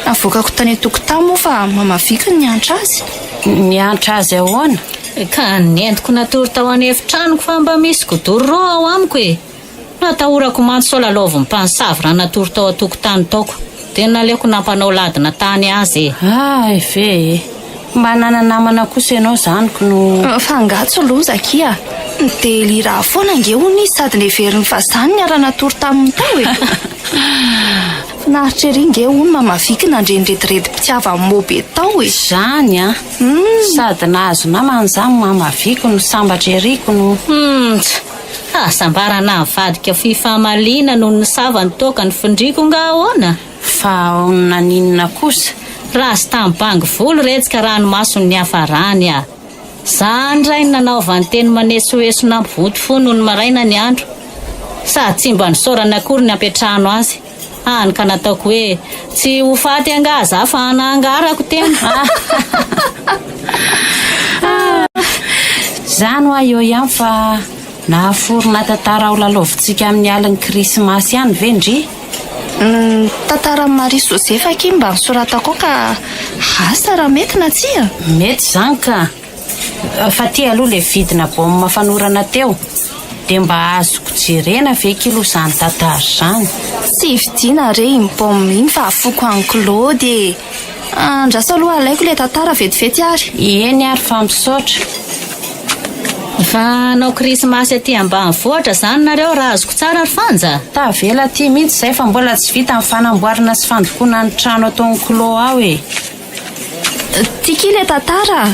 S3: Avokako tany an-tokotany moa fa mamaviky ny antra azy.
S5: Niantra azy ahoana? Ka nentiko natory tao an'efitranoko fa mba misy godoro ao amiko e. Natahorako mantsola lovy mpansavy raha natory tao an-tokotany taoko. Tena naleoko nampanao ladina tany azy.
S2: Ay ve, mba nananamana kosa ianao zaniko no...
S3: Fangatso aloha Zakia. Dia liraha foana ange hony sady neveriny fa zany ny ara-natory taminy tao e. Finaritra ery nge hony mamaviky nandrenyrediredim-pitiavany mobe tao e.
S2: Zany a. Sady nahazo namany zany mamaviky no sambatra eriko no...
S5: Sambarana nivadika fifamalina no nisavany toka ny findriko nga ahoana.
S2: Fa naninona kosa.
S5: Raha sy tamin'ny bangy volo retsika ranomaso ny hafarany a. Zany ray nanaovany teny manesoeso nampivoto fo noho ny maraina ny andro. Sady tsy mba nisorana akory ny ampetrahano azy. Hany ka nataoko hoe tsy ho faty angaza fa anangarako tena.
S2: Zany hoa eo ihany fa nahaforona tantara ho lalaovintsika amin'ny aliny krismasy ihany vendry.
S3: Tantara Marie Josefa aky mba nisoratako ka asa raha mety na tsia.
S2: Mety zany ka. Fa ty aloha le vidina baomma fanorana teo dia mba azoko jerena ve kilo zany tantara zany.
S3: Tsy vidiana re iny baomma iny fa afoko any Claude. Andraso aloha alaiko le tantara vetivety ary.
S2: Eny ary fa misaotra.
S5: Fa anao krismasy aty ambanivohitra zany nareo raha azoko tsara ry fanja.
S2: Tavela ty mihitsy izay fa mbola tsy vita ny fanamboarana sy fandokoana ny trano atao ny Clo ao e.
S3: Tiky le tantara.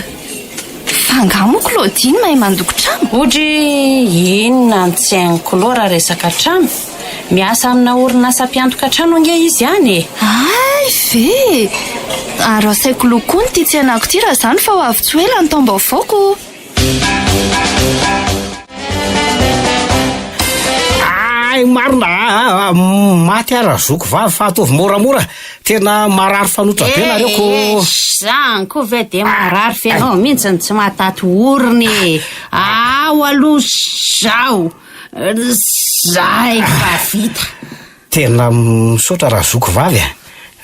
S3: Fangamo Claudine mahay mandoko trano.
S2: Ohatra inona ny tsy hain'ny Clo raha resaka trano. Miasa amina orinasa mpiantoka trano ange izy ihany e.
S3: Ay ve. Ary asaiko lokony ty tsy hainako ty raha zany fa ho avy tsy hoe lany taom-baovaoko.
S4: Ay marina maty ara zoko vavy fa atovy moramora. Tena marary fanotra be nareo ko.
S5: Zany ko ve de marary fenao mihitsy tsy mahatato orony. Ao aloha zao. Zay fa vita.
S4: Tena misaotra raha zoko vavy a.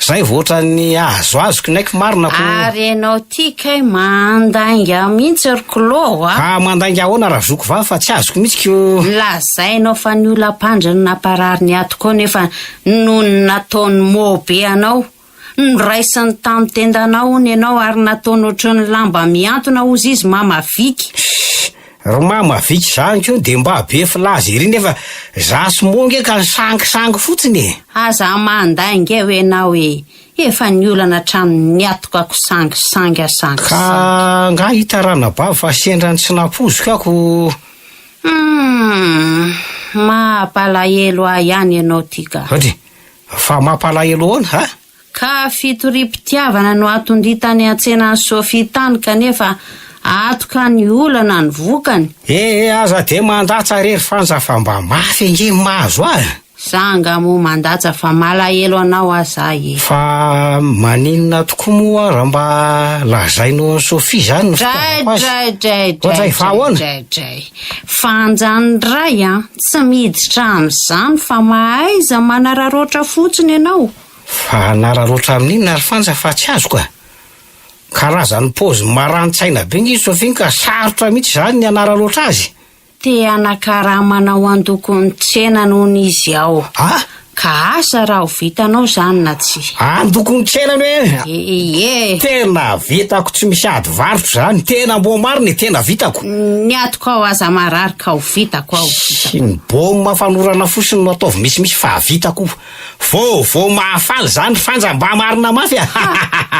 S4: Zay voatra ny azoazoko naiky marina ko.
S2: Ary enao ty kay mandainga mihitsy ry Clo a.
S4: Ka mandainga ahoana raha zoko vavy fa tsy azoko mihitsy ko.
S2: Lazainao fa ny olam-pandriny naparary ny ato koa nefa noho ny nataony mobe anao. Niraisany tamin'ny tendanao ny ianao ary nataony ohatran'ny lamba miantona ozy izy mamaviky.
S4: Ro mamaviky zany ko dia mba be filazy ery nefa zasy monge ka sangisangy fotsiny.
S2: Aza mandainga eo ianao e. Efa ny olana trano niatoko ako sangisangy asangy.
S4: Ka nga hitarana ba fa sendrany tsy napoziko ako.
S2: Mampalahelo ahy ihany ianao ty ka.
S4: Ohatra fa mampalahelo ahoana ha?
S2: Ka fitoripitiavana no atondritany an-tsenan'ny Sofia tany kanefa atoka ny olana ny vokany.
S4: Aza de mandatsa rery fanja fa mba mafy ange mahazo ahy.
S2: Sanga mo mandatsa fa malahelo anao azahy.
S4: Fa maninona tokoa moa raha mba lazainao Sofia zany no
S2: Dray. Fanjany ray a tsy miditra amin'izany fa mahaiza manararoatra fotsiny ianao.
S4: Fa nararoatra amin'inona ary fanja fa tsy azoko a. Karazany pôzy marantsaina be ngy Sofia ka sarotra mihitsy zany ny anararoatra azy.
S2: Te anakaraha manao andoko ny tsena noho izy ao. Ka asa raha ho vitanao zany na tsy.
S4: Andoko ny tsenany
S2: hoe.
S4: Tena vitako tsy misy ady varotra zany. Tena mbo mariny tena vitako.
S2: Ny atoko ao aza marary ka ho vitako ao.
S4: Sy ny baomma fanorana fosiny no ataovy misimisy fa vitako. Vo mahafaly zany fanja mba marina mafy a.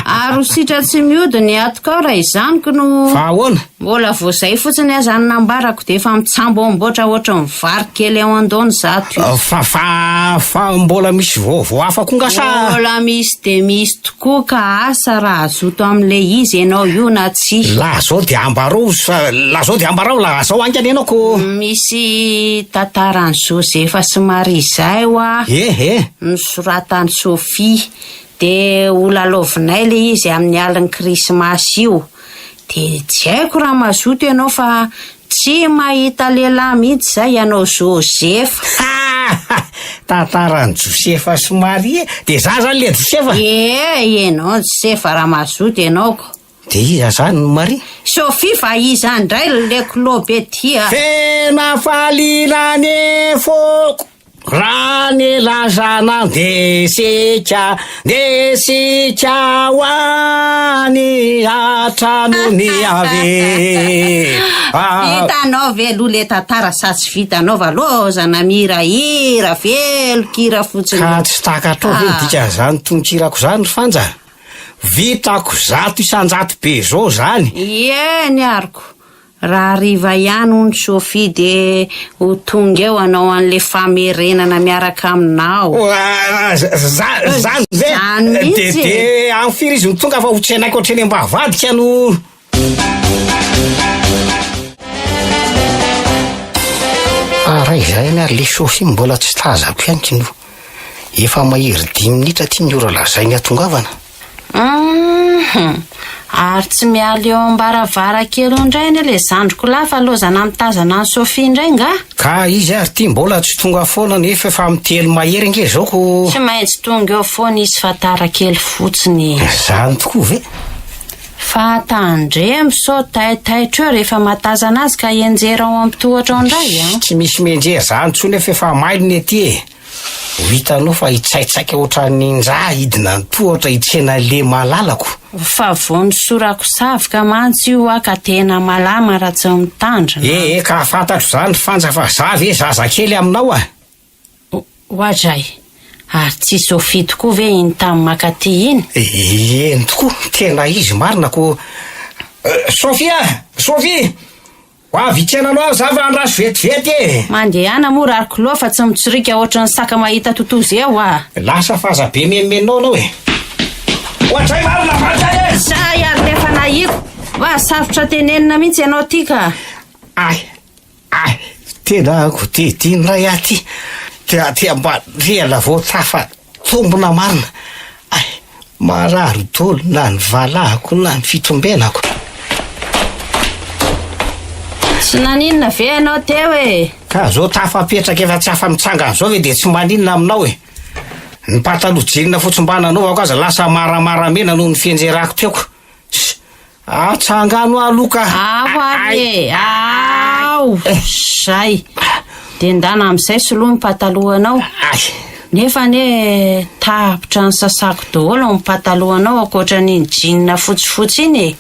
S2: Ary sitra tsy miody ny atoko ao raha izaniko no.
S4: Fa ahoana?
S2: Mbola voazay fotsiny aza ny nambarako de efa mitsambo amboatra ohatry ny vary kely ao andony zato.
S4: Fa mbola misy voa hafa koa ngasa.
S2: Mbola misy de misy tokoa ka asa raha azoto am'le izy ianao io na tsy.
S4: Lazao de ambarao lazao angany ianao ko.
S2: Misy tantarany Josefa sy Marie zay hoa. Nisoratany Sofia de ho lalaovinay le izy amin'ny aliny krismasy io. De tsy haiko raha mazoto ianao fa tsy mahita lehilahy mihitsy zay ianao Josefa.
S4: tantarany Josefa sy Maria de za zany le Josefa.
S2: Enao Josefa raha mazoto ianaoko.
S4: De iza zany no Maria?
S2: Sofia fa iza ndray le kilobe tia.
S4: Fena falilane foko raha ny lazana desika hoany atranony ave.
S2: Vitanao velo le tantara sa tsy vitanao valozana mihirahira velokira fotsiny.
S4: Ka tsy takatro ve dikan'izany tononkirako zany fanja. Vitako 100 isan-jato be zao zany.
S2: Eny ariko. Raha riva ihany ony Sofia de ho tonga eo anao an'le famerenana miaraka aminao.
S4: Zany ve? De amin'ny firy izy tonga fa ho tsenaiko ohatrany mba avadika no. Raha izay ary le Sofia mbola tsy tazako ihany kino. Efa mahery 10 minitra ty ny ora lazainy atongavana.
S2: Ary tsy miala eo ambaravara-kely indray anie le zandriko lafa lozana mitazana ny Sofia indray nga?
S4: Ka izy ary ty mbola tsy tonga foana nefa efa mitelo mahery nge zao ko.
S2: Tsy maintsy tonga eo foana izy fa tara-kely fotsiny.
S4: Zany tokoa ve?
S2: Fa tandremo so taitaitra eo rehefa matazana azy ka enjera ao amin'ny tohatra ao indray a.
S4: Tsy misy menjera zany tsony efa mailiny ety e. Ho hitanao fa hitsaitsaika ohatran'inja hidina ny tohatra hitsena le malalako.
S2: Fa voany sorako savoka mantsy io ka tena malama raha tsy mitandrina.
S4: Ka fantatro zany fanja fa zavy zazakely aminao a.
S2: Hoadray, ary tsy Sofia tokoa ve iny tamin'ny makaty iny?
S4: Eny tokoa, tena izy marina ko. Sofia! Ho avy itsenanao zava andraso vetivety e.
S2: Mandehana moa rariko loha fa tsy mitsorika ohatran'ny saka mahita totozy eo a.
S4: Lasa faza be memenao anao e. Ohatray marina fantay e.
S2: Zay ary lefa nahiko. Va sarotra tenenina mihitsy ianao tika.
S4: Tena ako tediny ray aty. Tia mba riala vao tafa tombona marina. Marary tolo na ny valahako na ny fitombenako.
S2: Tsy naninona ve ianao teo e?
S4: Ka zao tafapetraka efa tsy afa mitsangana zao ve de tsy maninona aminao e. Ny pataloha jeans fotsim-bana anaovako aza lasa maramaramena noho ny fienjerako teoko. Atsangano aloka. Zay.
S2: De ndana amin'izay soloa ny patalohanao. Nefa ne tapitra ny sasako daholo ny patalohanao akoatran'iny jeans fotsifotsy iny e.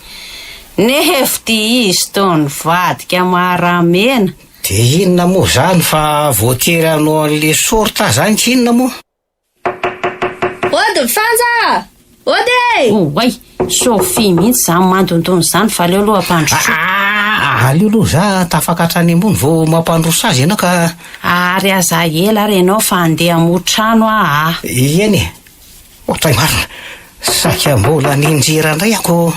S2: Nefty izy tony vadika maramena.
S4: De inona moa zany fa voatery anao an'le sorta zany tsy inona moa?
S3: Ody Fanja! Ody!
S2: Oay, Sofia mihitsy zany mandondony zany fa leo aloha ampandroso.
S4: Aleo aloha za tafakatrany ambony vao mampandroso azy ianao ka.
S2: Ary aza ela ary ianao fa andeha motrano a.
S4: Eny e, ohatray marina. Saka mbola ninjera indray ako.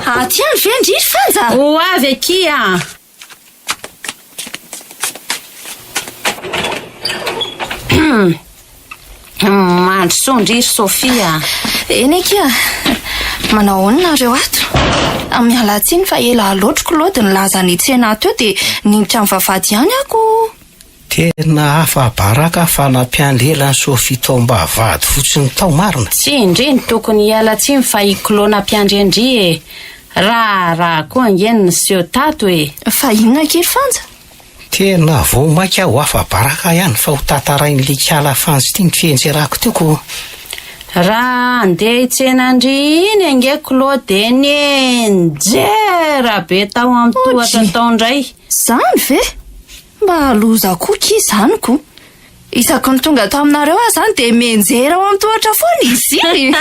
S3: Aty any ve ndriry Fanja?
S2: Ho avy akia. Mandrosondry Sofia.
S3: Eny akia. Manao onareo ato. Amin'ny alatsiny fa ela alotroko loha ny laza ny tsena teo de niditra amin'ny vavady ihany ako.
S4: Tena hafa baraka fa nampianlela ny Sofia tao mba vady fotsiny tao marina.
S2: Tsy indriny tokony hialatsiny fa hikolona mpiandrendry e. Raha koa ngeny sy tato e.
S3: Fa inona kely Fanja?
S4: Tena vao maika ho hafa baraka ihany fa ho tatarain'le kiala fanzy ty ny fienjerako teoko.
S2: Raha andeha hitsenandry iny angeko loha de nenjera be tao amin'ny tohatra tao indray.
S3: Zany ve? Mba loza koky izany ko. Isako ny tonga tao aminareo zany de menjera ao amin'ny tohatra foana izy iny.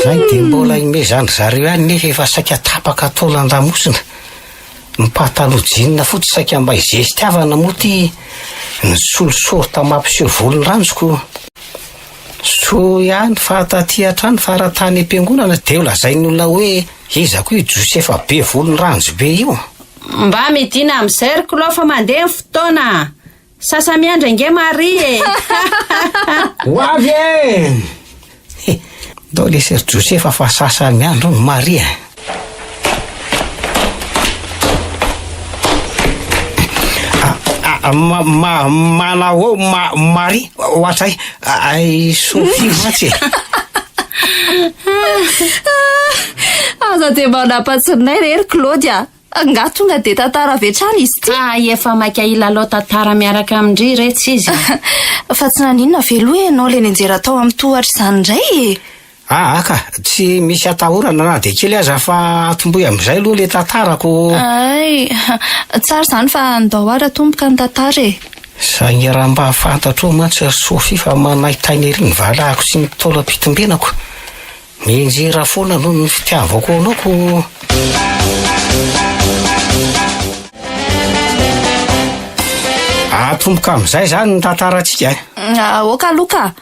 S4: Zay de mbola ime zany zareo ihany nefa efa saika tapaka taolan-damosina. Ny pataloha jeans fotsy saika mba izesitiavana moa ty ny solosorta mampiseho volony ranjoko. So ihany fa taty hatrany fa raha tany am-piangonana de ho lazainy olona hoe izako io Josefa be volony ranjo be io.
S2: Mba midina amin'izay riko loha fa mandeha fotoana. Sasa miandra nge Maria e.
S4: Ho avy e! Dao leser Josefa fa sasa miandro ny Maria. manao Marie ohatray ay Sophie matsy
S3: aza dia manapatsinay rery Claudia. Nga tonga dia tantara vetrany izy ty.
S2: Efa maika ilalao tantara miaraka amindry retsy izy.
S3: Fa tsy naninona velo ianao le nianjera tao amin'ny tohatra izany indray.
S4: Ka tsy misy atahorana na dia kely aza fa atomboy amin'izay aloha le tantarako.
S3: Ay, tsara izany fa andao ara tomboka ny tantara e.
S4: Saingy raha mba fantatro mantsy Sophie fa manaitainy ery ny valahako sy ny taolam-pitombenako. Mienjera foana noho ny fitiavako anao. Atomboka amin'izay zany ny tantarantsika.
S3: Oka aloka.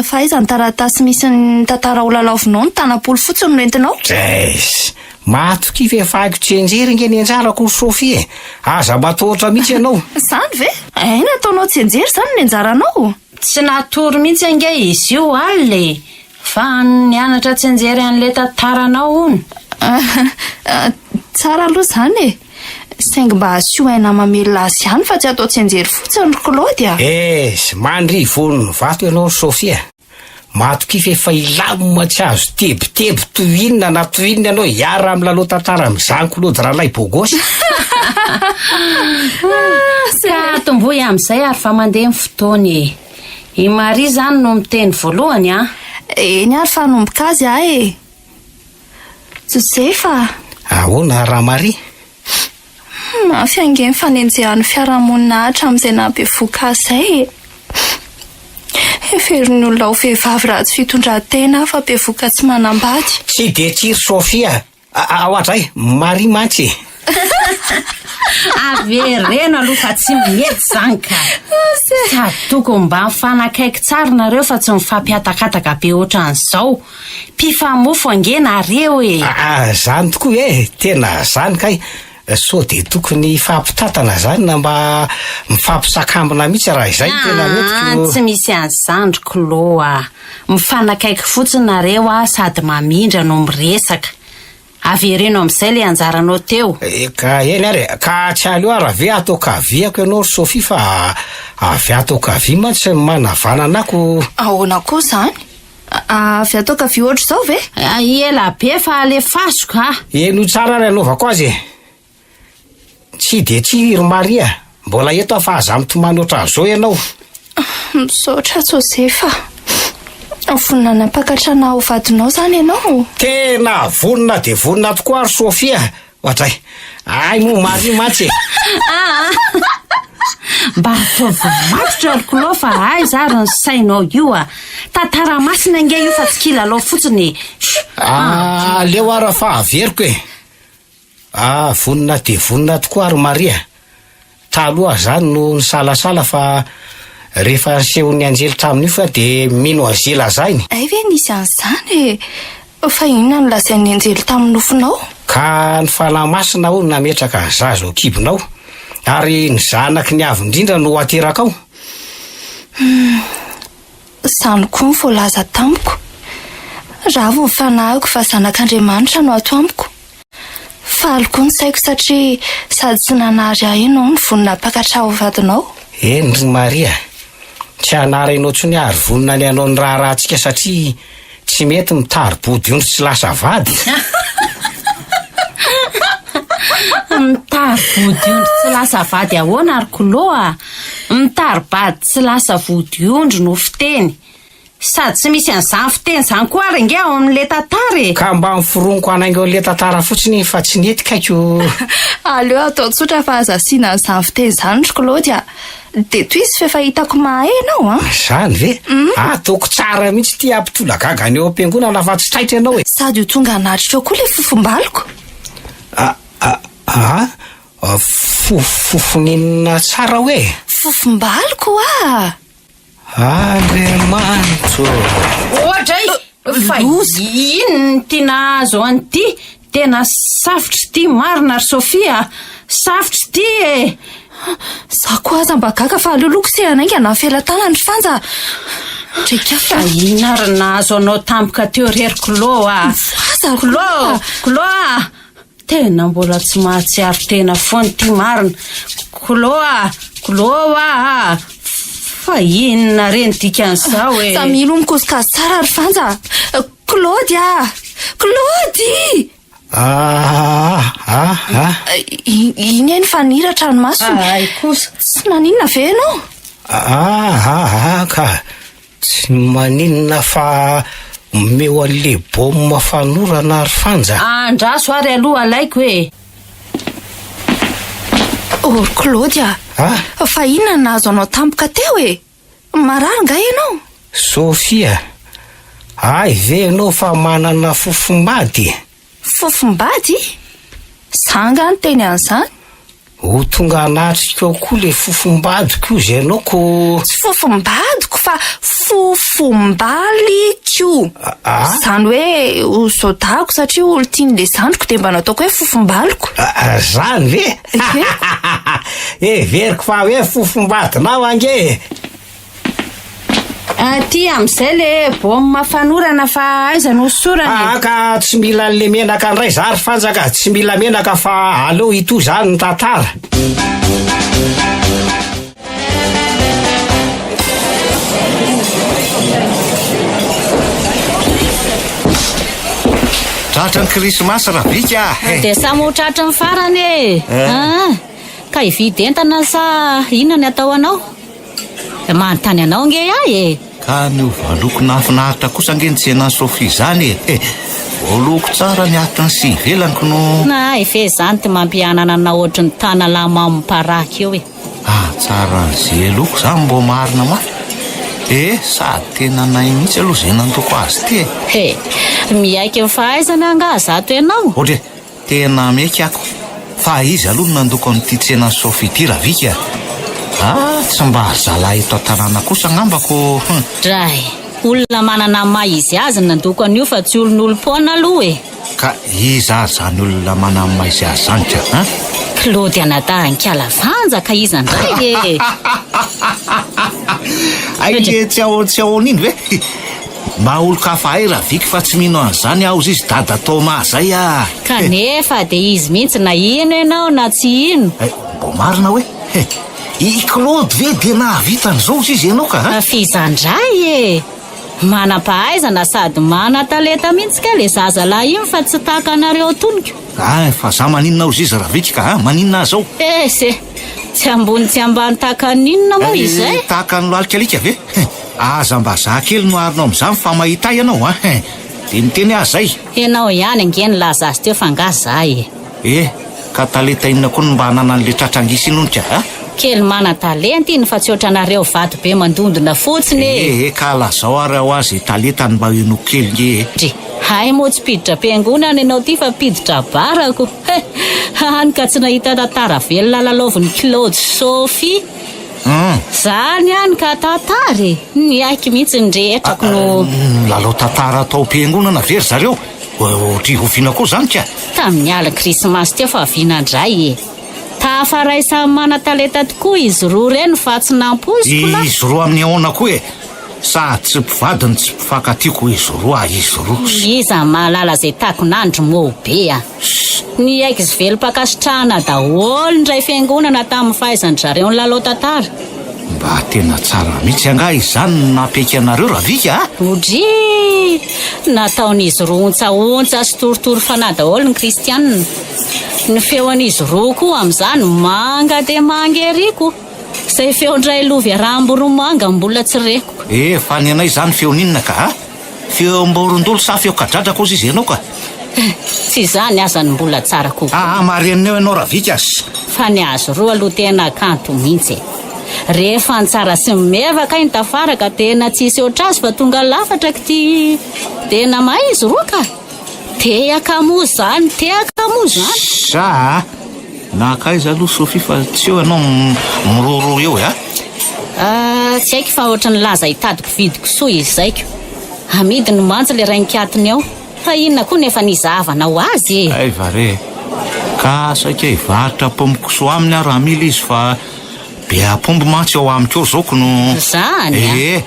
S3: Fa iza ny taratasy misy ny tantara ho lalaovinao ny tanapolo fotsiny no entinao.
S4: Matoky vehivavy tsy enjery nge ny anjarako Sophie e. Aza matotra mihitsy ianao.
S3: Zany ve? Aina ataonao tsy enjery zany ny anjaranao?
S2: Tsy natory mihitsy ange izy io alle. Fa nianatra tsy enjery an'le tantaranao ony.
S3: Tsara aloha zany e. Saingy mba asio aina mamelona azy ihany fa tsy atao tsy enjery fotsiny Claudia.
S4: Mandry voniny vato ianao Sophie. Matoky efa ilamina tsy azo tebiteby toinona na toinona ianao hiara amin'ny lalao tantara amin'izany Claude Ralay Bogosy.
S2: Ka tomboy amin'izay ary fa mandeha ny fotoany e. I Marie zany no miteny voalohany a.
S3: Eny ary fa nomboka azy e. Josefa.
S4: Ahoana raha Marie?
S3: Mafy ange ny fanenjehan'ny fiarahamonina hatramin'izay nahabevoka izay. Eferin'ny olona ho vehivavy ratsy fitondran-tena fa bevoka tsy manambady.
S4: Tsy dia tsiry Sophia. Ohatray Marie mantsy.
S2: Averena aloha fa tsy mety zany ka. Sady tokony mba mifanakaiky tsara nareo fa tsy mifampiatakataka be ohatran'izao. Mpifamofo ange nareo e.
S4: Zany tokoa tena zany kay. So dia tokony fampitatana zany na mba mifampisakambina mihitsy raha izay tena metiko.
S2: Tsy misy an'izany Cloa. Mifanakaiky fotsiny nareo sady mamindra no miresaka. Avereno amin'izay le anjaranao teo.
S4: Ka eny ary ka tsy aleo raha ve atao kaviako ianao Sophie fa avy atao kavia mantsy manavananako.
S3: Ahoana koa zany? Avy atao kavia ohatr' izao ve?
S2: Ela be fa alefasoka.
S4: Eno tsara ry anaovako azy. Tsy dia tsiry Maria. Mbola eto fa aza mitomany ohatran'izao ianao.
S3: Misaotra Josefa. Vonina napakatra na ho vadinao zany ianao.
S4: Tena vonina dia vonina tokoa ary Sophia. Ohatray. Ay moa Marie mantsy.
S2: Mba tovimatotra ry Cloa fa ay zary ny sainao io a. Tantara masina nge io fa tsy kilalao fotsiny.
S4: Leo ara fa averiko e. Vonina dia vonina tokoa ary Maria. Taloha zany no nisalasala fa rehefa sehon'ny anjelitra amin'io fa dia mino anjela zainy.
S3: Ay ve nisy an'izany e. Fa inona no lazain'ny anjely tamin'ny nofinao?
S4: Ka ny fanahy masina ho nametraka ny zaza ao kibonao. Ary ny zanaky ny avy indrindra no ateraka ao.
S3: Zany koa ny voalaza tamiko. Raha vo fanahiko fa zanak'Andriamanitra no ato amiko. Faly koa ny saiko satria sady tsy nanary ahy ianao ny vonina pakatra ho vadinao.
S4: Eny Maria. Tsy hanara ianao tsy ny ary vonina ny anao ny raharantsika satria tsy mety mitary body ondry tsy lasa vady.
S2: Mitary body ondry tsy lasa vady ahoana ary Cloa. Mitary bady tsy lasa vody ondry no fiteny. Sady tsy misy an'izany fiteny zany koa ary nge ao amin'le tantara.
S4: Ka mba miforoniko anaingo an'le tantara fotsiny fa tsy nety kaiko.
S3: Aleo atao tsotra fa aza asiana an'izany fiteny zany Claudia. Dia toy izy fa hitako mahay ianao
S4: Zany ve? Ataoko tsara mihitsy ty ampitolagaga ny eo am-piangonana fa tsy traitra ianao e.
S3: Sady ho tonga anatrika koa le fofombaliko.
S4: Fofonenina tsara hoe.
S3: Fofombaliko
S4: Andriamanitro.
S2: Ohatray. Fa ino tiana azo an'ity? Tena safotra ty marina ry Sophia. Safotra ty e.
S3: Za koa aza mba gaga fa aleoloko sehanainga na felan-tanany fanja. Dreka fa
S2: inona ary nahazo anao tampoka teo rery Cloa.
S3: Cloa.
S2: tena mbola tsy mahatsiaro tena foana ty marina. Koloa fa inona reny dikan'izao e.
S3: Samilo mikosokazy tsara ry Fanja. Claudy! Iny eny fa niratra ranomaso.
S2: Ay kosa.
S3: Tsy naninona ve ianao?
S4: Ka tsy maninona fa meo an'le baomma fanorana ry Fanja.
S2: Andraso ary aloha alaiko e.
S3: Claudy, fa inona nahazo anao tampoka teo e? Marary nga ianao?
S4: Sofia, ay ve ianao fa manana fofombady?
S3: Fofombady? Sanga ny teny an'izany?
S4: Ho tonga anatrikao koa le fofombadiko io zay anao ko...
S3: Tsy fofombadiko fa fofombaliko. Zany hoe sodako satria olo tian'le zandriko dia mba nataoko hoe fofombaliko.
S4: Zany ve? Veriko fa hoe fofombadinao ange.
S2: Ty am'izay le baomma fanorana fa aiza no sorany.
S4: Ka tsy mila le menaka andray zary Fanjaka, tsy mila menaka fa aleo ito zany ny tantara.
S7: Tratran'ny Krismasy raha vika.
S6: Dia samy ho tratran'ny farany e. Ka hividy entana sa inona ny atao anao? Manontany anao nge ahy e.
S7: Ka ny valoko nafinaritra kosa nge ny tsena ny Sofia zany e. Voloko tsara ny atiny sy ivelaniko no...
S6: Na efe zany ty mampianana na ohatry ny tanalahy mamparaka eo e.
S7: Tsara ze loko zany mbo marina mafy. Sady tena nay mihitsy aloha zay nandoko azy ty
S6: e. Miaiky ny fahaizana nga zato ianao.
S7: Ohatry tena meky ako. Fa izy aloha nandoko amin'ity tsena ny Sofia ty raha vika. Tsy mba zala eto an-tanàna kosa ngambako.
S6: Dray, olona manana maha izy azy nandoko an'io fa tsy olon'olom-poana aloha e.
S7: Ka iza zany olona manana maha izy azy zany ka?
S6: Claudy anadahan-kiala Fanja ka izy andray e.
S7: Aike tsy ahoan'iny ve? Mba olo-kafa ay raha viky fa tsy mino an'izany aho izy dada Toma zay
S6: Kanefa dia izy mihitsy na ino ianao na tsy ino.
S7: Mbo marina hoe i Claude ve dia nahavita an'izao izy ianao ka?
S6: Fizandray e. Manam-pahaizana sady mana-talenta mihitsy ka le zazalahy iny fa tsy tahaka anareo tonika.
S7: Fa za maninona ao izy raha viky ka maninona zao?
S6: Tsy ambony tsy ambany tahaka ninona moa izy e.
S7: Tahaka ny loalikalika ve? Aza mba za kely no arinao amin'izany fa mahita ianao dia miteny azy zay.
S6: Ianao ihany ange ny laza azy teo fa nga zahay
S7: e. Ka talenta inona koa no mba hanana an'le tratrangisa inonika
S6: kely mana-talenta iny fa tsy ohatranareo vato be mandondona fotsiny
S7: ka lazao ary ao azy talentany mba eno kely nge.
S6: Hay moa tsy piditra am-piangonana ianao ty fa piditra barako. Hany ka tsy nahita tantara velona lalaovin'ny Claude Sophie. Zany hany ka tantary ny aiky mihitsy ny rehetrako no...
S7: Lalao tantara atao am-piangonana very zareo. Ohatry hoviana koa zany ka.
S6: Tamin'ny ala Krismasy teo fa vinan-dray e. Tafaray samy mana-talenta tokoa izy roa reny fa tsy nampoziko la.
S7: Izy roa amin'ny ahoana koa e. Sady tsy mpivadiny tsy mpifakatiako izy roa.
S6: Iza mahalala zay takonandro moa be ny aiky izy velom-pakasitrahana daholo ndray fiangonana tamin'ny fahaizany zareo ny lalao tantara.
S7: Mba tena tsara mihitsy anga izany nampaiky anareo raha vika
S6: Odry nataon'izy roa ontsaontsa sy torotoro fanahy daholo ny kristianina. Ny feon'izy roa koa amin'izany manga dia mangeriko. Zay feondray lovy aramboromanga mbola tsy reko.
S7: Fa ny anay zany feoninona ka feo mborondolo sa feo kadradraka kosa izy ianao ka.
S6: Tsy zany aza ny mbola tsara koa.
S7: Marianao ianao raha vika
S6: fa ny azo roa aloha tena kanto mihitsy. Rehefa ny tsara sy mevaka iny tafaraka tena tsisy oatra azy fa tonga lafatra ty tena mahay izy roa ka. Teaka moa zany.
S7: Sa nakaiza aloha Sofia fa tsy eo ianao miroro eo
S6: tsy haiko fa ohatry ny laza hitadiko vidiko soa izy zaiko. Amidy ny mantsy le rainkatony ao. Fa inona koa nefa nizavana ho azy
S7: vare ka saika hivaritra pombokosoa aminy raha mila izy fa be apombo mantsy ao amiko eo zaoko no
S6: zany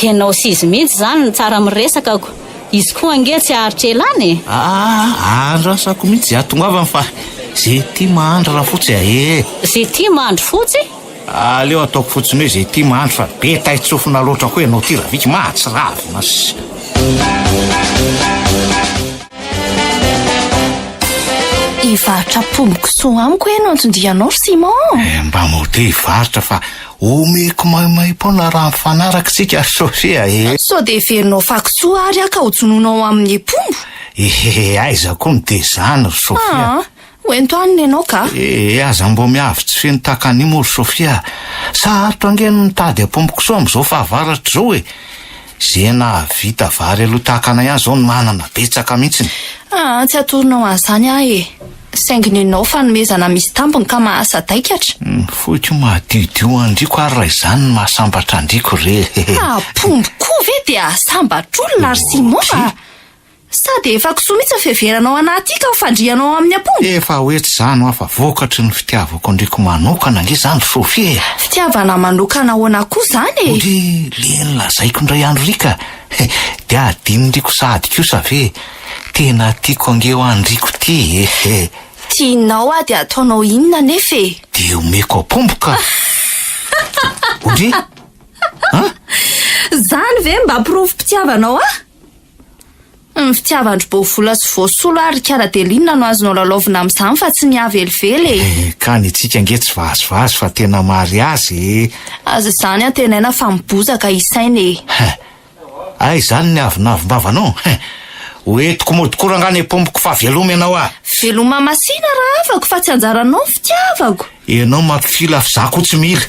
S6: ianao sy izy mihitsy zany ny tsara miresakako.
S5: izy koa ange tsy aharitra elany e.
S7: Andrasako mihitsy atongavany fa zay tia mahandro raha fotsy
S5: Zay tia mahandro fotsy?
S7: Aleo ataoko fotsiny hoe zay tia mahandro fa be taitsofina loatra koa ianao ty raha viky mahatsiravina sy.
S3: Ivarotra pombokisoa amiko ianao antsondianao Simon.
S7: Mba mode ivarotra fa omeko maimay pona raha mifanaraka tsika Sofia
S3: So de verinao fakisoa ary ka hojononao amin'ny pombo.
S7: Aiza koa de zany Sofia.
S3: Hoentoaniny ianao ka?
S7: Aza mbo miavitsy feno takan'imo Sofia. Sarotra angeno mitady apombokisoa am'izao fahavaratra zao Zena vita vary aloha takana ihany zao ny manana betsaka mihitsiny.
S3: Tsy atoronao an'izany ahy sainginy ianao fanomezana misy tampony ka mahasa daikatra.
S7: Foiko mahadiodio andriko ary raha izany ny mahasambatra andriko
S3: pombo koa ve dia sambatr'olona ary Simon sady efa kisoa mihitsy feveranao anaty ka fandrianao amin'ny apombo.
S7: Efa hoety zany fa vokatry ny fitiavako andriko manokana nge zany Sofia.
S3: Fitiavana manokana ahoana koa zany
S7: Leny lazaiko indray andro rika dia adinindriko sady kosa ve tena tiako angeo andriko ty
S3: Tianao dia ataonao inona nefa
S7: dia omeko apomboka. Odry
S3: Zany ve mba pirofo-pitiavanao Ny fitiavandro bovola sy voasolo ary kara de linona no azonao lalaovina amin'izany fa tsy miavelively
S7: Ka ny tsika nge tsy vazivazy fa tena mary azy
S3: Aza zany antenaina fa mibozaka isainy
S7: Ay zany ny avinavimbava-nao Hoentiko modikorangany apomboko fa veloma ianao
S3: Veloma masina raha afako fa tsy anjaranao fitiavako
S7: Ianao mampifila fizako tsy mila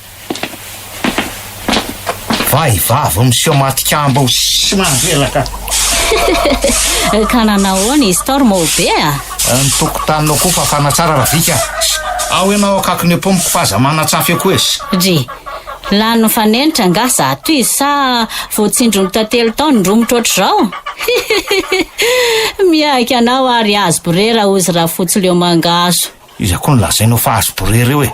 S7: Vaivava miseho matikamba ho sy manvelaka
S5: Ka nanao ny histoire maobe
S7: Ny tokotaninao koa fa fanatsara raha vika Ao ianao akako ny apomboko fa aza manatsafy ako
S5: Dry lano fanenitra nga zato izy sa voatsindro ny tantelo taona ndromotra ohatr'izao Miaiky anao ary azo borera ozy raha fotsy leo mangazo
S7: Iza koa nolazainao fa azo borera eo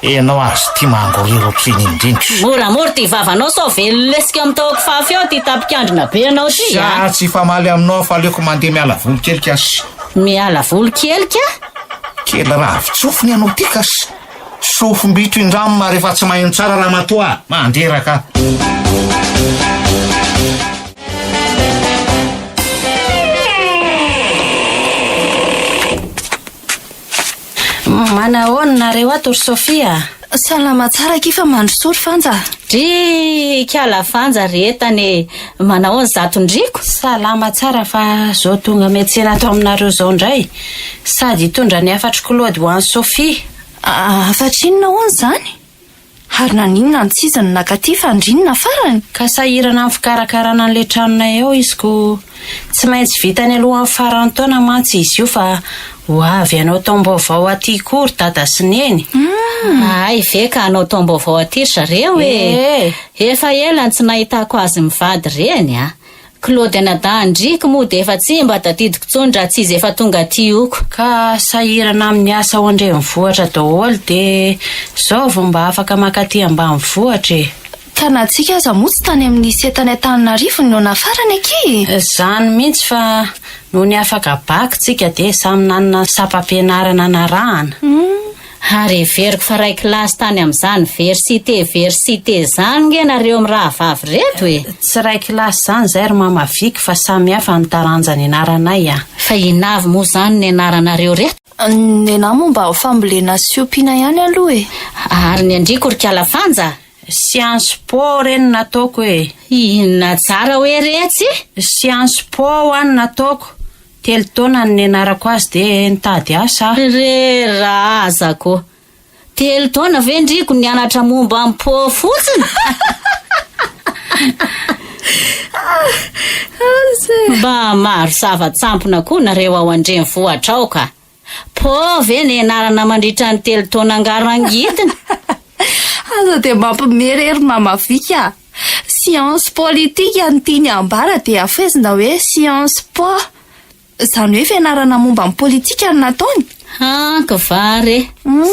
S7: Enao azo ty mangorero otriny indrindro
S5: Moramora ty vavanao sao velesika amin'ny taoko fafy ao ty tapikandrina be anao ty
S7: Sa tsy famaly aminao fa aleoko mandeha miala volo kelika asy
S5: Miala volo kelika?
S7: Kely raha avitsofony ianao ty kasy Sofombito indramo ma rehefa tsy maheno tsara raha matoa manderaka
S2: Manahoana nareo ato ry Sofia?
S3: Salama tsara kifa mandro sory fanja
S5: Dry kiala fanja retany manahoana zatondriko?
S2: Salama tsara fa zao tonga metsena ato aminareo zao ndray Sady tondra ny afatry kolody ho an'ny Sofia
S3: Afatrinona hoany zany? Ary naninona ny tsizany nakaty fandrinona farany?
S2: Ka sahirana amin'ny fikarakarana an'le tranonay ao izy ko tsy maintsy vitany aloha amin'ny farany taona mantsy izy io fa ho avy anao taom-baovao aty kory dada sy neny
S5: Ay ve ka anao taom-baovao aty zareo Efa elany tsy nahitako azy mivady reny Claude Nadandriko moa de efa tsy mba tadidiko tsony raha tsy izy efa tonga aty oko
S2: Ka sahirana amin'ny asa ao andrenivohitra daholo de zao vao mba afaka makaty ambanivohitra
S3: Ka na tsika aza moa tsy tany amin'ny setany Antananarivo no nafarany aky
S2: Zany mihitsy fa noho ny afaka baky tsika de samy nanana sapam-pianarana narahana
S5: Ary veriko fa ray kilasy tany amin'izany versite zany nge nareo amin'ny raha vavy reto
S2: Tsy ray kilasy zany zay ry mamaviky fa samy hafa ny taranja ny anaranay
S5: Fa inavy moa zany ny anaranareo reto
S3: Ny anahy moa mba ho fambolena sy fiompiana ihany aloha
S5: Ary ny andriko ry kiala fanja
S2: Sciences Po reny nataoko
S5: Inona tsara hoe retsy?
S2: Sciences Po ho any nataoko 3 taona ny anarako azy de nitady asa
S5: Re razako 3 taona ve ndriko nianatra momba amin'ny po fotsiny Mba maro zava-tsampona koa nareo ao andrenivohitra ao ka Po ve ny anarana mandritra ny 3 taona angarangidina
S3: Aza de mampimerery mamavika Sciences politique ny tiany ambara de afezina hoe Sciences Po Zany hoe fianarana momba amin'ny politika ny nataony
S5: Ka vare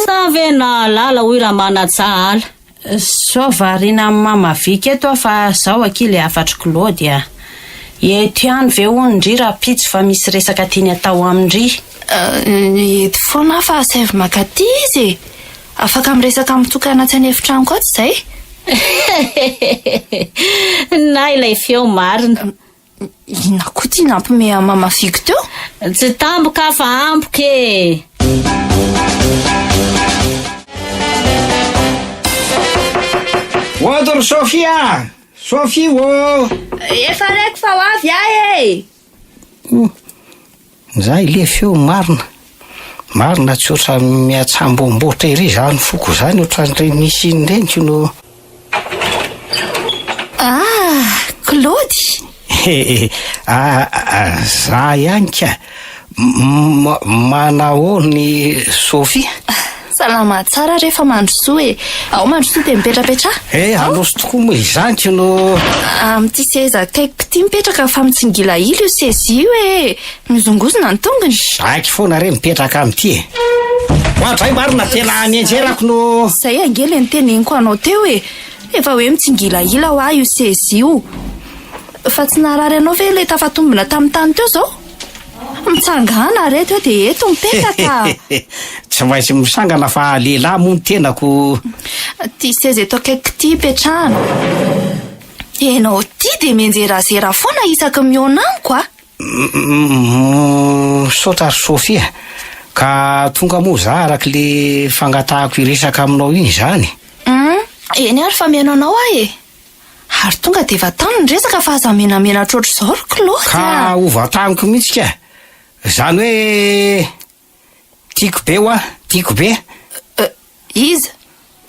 S5: Sa ve naalala hoy raha manatsahala
S2: Sao variana amin'ny mamavika eto fa zao aky le afatry Claude eto ihany ve ondry raha-pitsy fa misy resaka tiany atao amindry?
S3: Eto foana fa saivo makaty izy afaka miresaka mitokana tsy any efitranoko ato izay.
S6: Na ilay feo marina.
S3: Ina koa ty nampome mamafiko teo?
S6: Tsy tamboka fa ampoka e.
S4: Odry Sofia! Sofia ô!
S3: Efa raiko fa ho avy ahy e!
S4: Zay le feo marina. Marina tsy oatra miatsambomboatra ery zany foko zany ohatran'ireny misy ireny ko no...
S3: Claude!
S4: Za ihany ka. Manao ny Sofia?
S3: Salama tsara rehefa mandrosoa e. Ao mandrosoa dia mipetrapetra?
S4: Aloso tokoa moa izany ko no...
S3: Amity seza akaiko ty mipetraka fa mitsingila ilo io seza io e. Mizongozona ny tongony.
S4: Zaiky foana re mipetraka amity e. Ohatray marina tena mienjerako no...
S3: Zay angely ny teneniko anao teo e. Efa hoe mitsingila ila ho ahy io seza io. Fa tsy narary anao ve ilay tafatombona tamin'ny tany teo zao? Mitsangana reto dia eto mipetraka.
S4: Tsy maintsy misangana fa lehilahy moa ny tenako.
S3: Ty seza eto akaiko ty petrahana. Enao ty dia mienjerazera foana isaky miona amiko a.
S4: Saotra Sofia, ka tonga moa za araka le fangatahako iresaka aminao iny zany.
S3: Eny ary fa mihaino anao ahy e. Ary tonga dia vatano ny resaka fa aza menamena trotro zao ry Claude.
S4: Ka ho vataniko mihitsy ka. Zany hoe tiako be ho a, tiako be.
S3: Iza?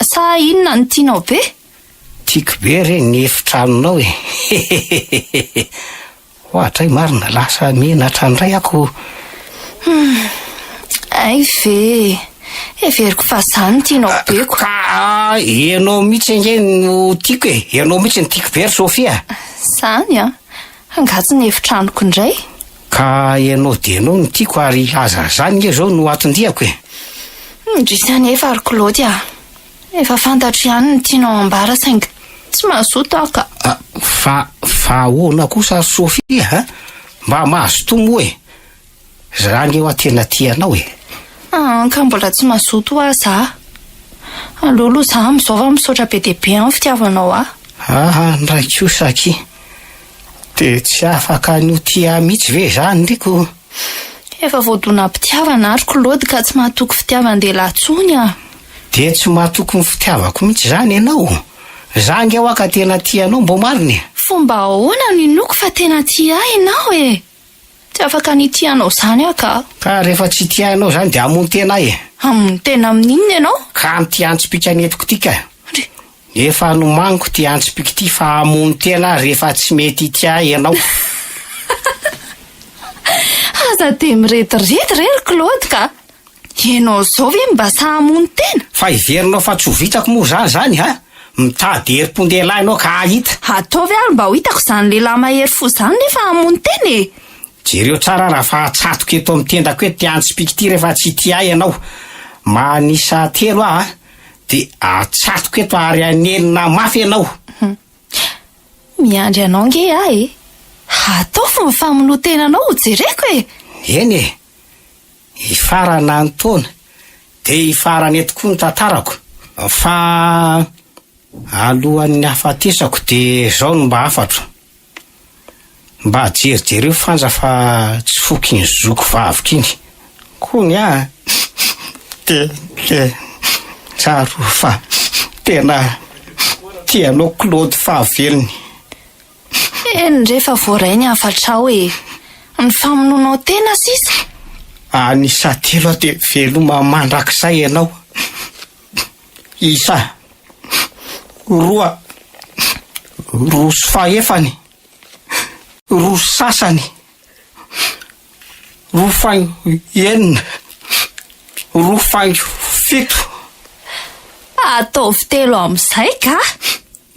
S3: Sa inona ny tianao be?
S4: Tiako be re ny efitranonao e. Ohatray marina lasa menatra ndray ako.
S3: Ay ve, everiko fa zany tianao beko.
S4: Ka enao mihitsy nge no tiako e. Enao mihitsy ny tiako be ry Sofia.
S3: Zany a, angatsy ny efitranoko indray.
S4: Ka enao dia enao ny tiako ary aza zany nge zao no atondiako e.
S3: Ndrisy anefa ry Claude a. Efa fantatro ihany ny tianao ambara saingy tsy mazoto aka.
S4: Fa ahoana kosa ry Sofia ha? Mba mahazo tomo e. Zany eo tena tianao e.
S3: Ka mbola tsy mazoto aza. Alolo za mizova misaotra be dia be amin'ny fitiavanao a.
S4: Ndray kosaky. Dia tsy afaka no tia mihitsy ve zany ndriko?
S3: Efa voadona mpitiavana ary Claude ka tsy mahatoky fitiavan-dehilahy intsony a.
S4: Dia tsy mahatoky ny fitiavako mihitsy zany ianao. Zany eo ka tena tianao mbo mariny.
S3: Fomba ahoana no inoko fa tena tia ianao e. Tsy afaka ny tianao zany aka.
S4: Ka rehefa tsy tianao zany dia hamono tena e.
S3: Hamono tena amin'inona ianao?
S4: Ka amin'ty antsipika netiko ty ka. Efa nomaniko ty antsipika ty fa hamono tena rehefa tsy mety tia ianao.
S3: Aza dia miretirety rery Claude ka. Ianao zao ve mba sa hamono tena?
S4: Fa iverinao fa tsy ho vitako moa zany ha? Mitady herim-pon-dehilahy ianao ka hahita.
S3: Ataovy ary mba ho hitako zany lehilahy mahery fo zany nefa hamono tena e.
S4: Jereo tsara raha fa hatsatoko eto amin'ny tendako eto ty antsipika ty rehefa tsy tia ianao. Manisa 3 aho dia hatsatoko eto ary anenina mafy ianao.
S3: Miandry anao nge ahy e. Atao fo ny famonoa anao ho jereko e.
S4: Eny e. Ifarana ny taona dia ifarana eto koa ny tantarako. Fa alohan'ny hafatesako dia zao no mba afatro. Mba jerijereo fanja fa tsy foky ny zoko vaviko iny. Kony a. Tsaro fa tena tianao Claude fa velony.
S3: Eny rehefa voarainy afatrao e. Ny famononao tena sisa.
S4: Anisa 3 dia veloma mandrakizay ianao. Isa 2 roso fahefany roso sasany rofaingo 9 rofaingo 7.
S3: Ataovy 3 amin'izay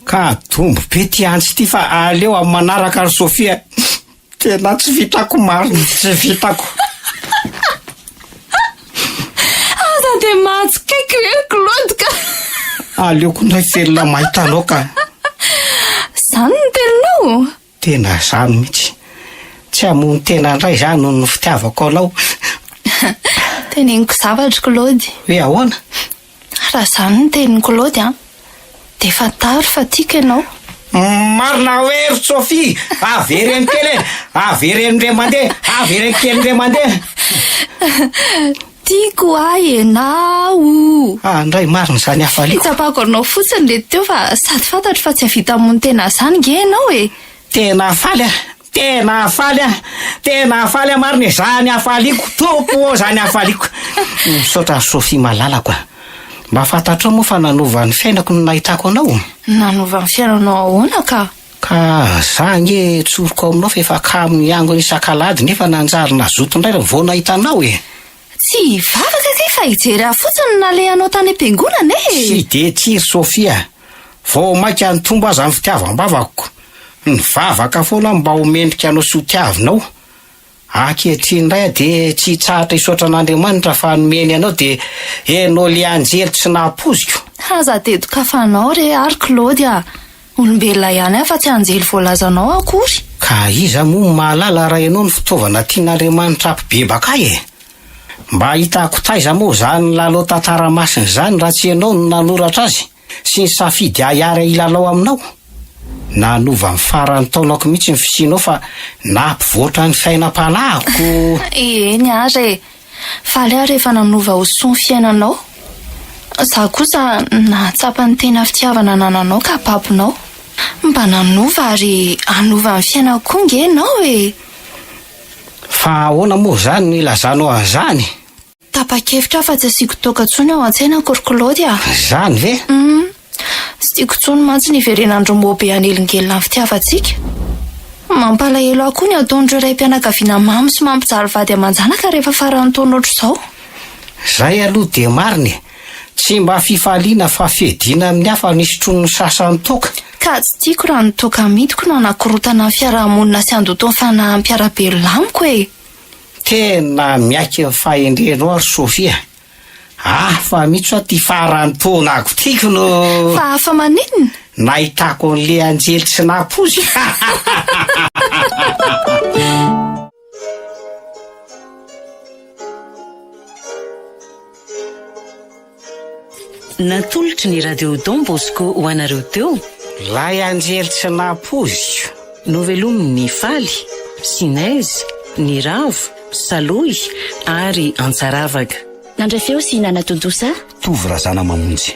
S4: ka dombo be ty antsy ty fa aleo amin'ny manaraka ry Sofia. Tena tsy vitako mariny, tsy vitako.
S3: Aza dia mahatsikaiky hoe Claude ka.
S4: Aleoko ndray velona mahitanao ka.
S3: Zany ny teninao?
S4: Tena zany mihitsy. tsy amony tena indray zany no ny fitiavako anao.
S3: Teniniko zavatra Claude.
S4: Hoe ahoana?
S3: Raha zany ny teniniko Claude de fantaro fa tiako ianao.
S4: Marina hoe Sophie, avereny kely, avereny ndray mandeha, avereny kely ndray mandeha.
S3: Tiako ahy ianao.
S4: Ndray marina zany hafaliako.
S3: Tsapako anao fotsiny le teo fa sady fantatro fa tsy havita mony tena zany nge ianao e.
S4: Tena faly tena faly marina zany hafaliko, topo zany hafaliko. Misaotra Sophie malalako. Mba fantatro moa fa nanova ny fiainako no nahitako anao.
S3: Nanova ny fiainanao ahoana ka?
S4: Ka za nge tsoroko aminao fa efa kamo iango isan-kalady nefa nanjary nazoto indray vao nahitanao e.
S3: Tsy vavaka kay fa hijery fotsiny nalehanao tany am-piangonana e.
S4: Tsy de tiry Sophia, vao maika ny tombo aza amin'ny fitiavam-bavako. Ny vavaka foana mba homendrika anao sy ho tiavinao. Ankehitriny indray de tsy tsahatra hisaotra an'Andriamanitra fa nomeny anao de enao le anjely tsy napoziko.
S3: Aza dedo-kafanao re ary Claude olombelona ihany afa tsy anjely voalazanao akory.
S4: Ka iza moa mahalala raha ianao ny fitaovana tian'Andriamanitra ampibebaka e. Mba hitako taiza moa zany lalao tantara masina zany raha tsy ianao no nanoratra azy sy ny safidy ahary ilalao aminao. Nanova ny farany taonako mihitsy ny fisianao fa nampivoatra ny fiainam-panahiko.
S3: Eny ary faly aho rehefa nanova hoso ny fiainanao. Za kosa nahatsapa ny tena fitiavana nananao ka papinao. Mba nanova ary anova ny fiainako nge ianao e.
S4: Fa ahoana moa zany ny ilazanao an'izany?
S3: Tapa-kevitra fa tsy asiako toaka intsony ao an-tsaina akory Claude.
S4: Zany ve?
S3: Tsy tiako intsony mantsy ny iverenandro be anelingelina ny fitiavantsika. Mampalahelo aho koa ny ataon'ireo raim-pianakaviana mamy sy mampijaly vady aman-janaka rehefa farany taona ohatr'izao.
S4: Zay aloha de mariny. Tsy mba fifaliana fa fedina amin'ny hafa nisotron'ny sasany toka.
S3: Ka tsy tiako raha ny toka midiko no anakorotana ny fiarahamonina sy andoto ny fanampy-arabelo-lamiko e.
S4: Tena miaiky ny fahendrenao ary Sophia. Fa mihitsy ty farany taonako tiako no...
S3: Fa hafa maninona?
S4: Nahitako an'le anjely tsy napozy.
S1: Natolotry ny radio Don Bosco ho anareo teo.
S4: Lay anjely tsy napozy.
S1: Novelominy ny faly, sinaizy, ny ravo, saloy ary antsaravaka.
S10: Nandray feo sy nanatontosa
S7: Tovy razana mamonjy.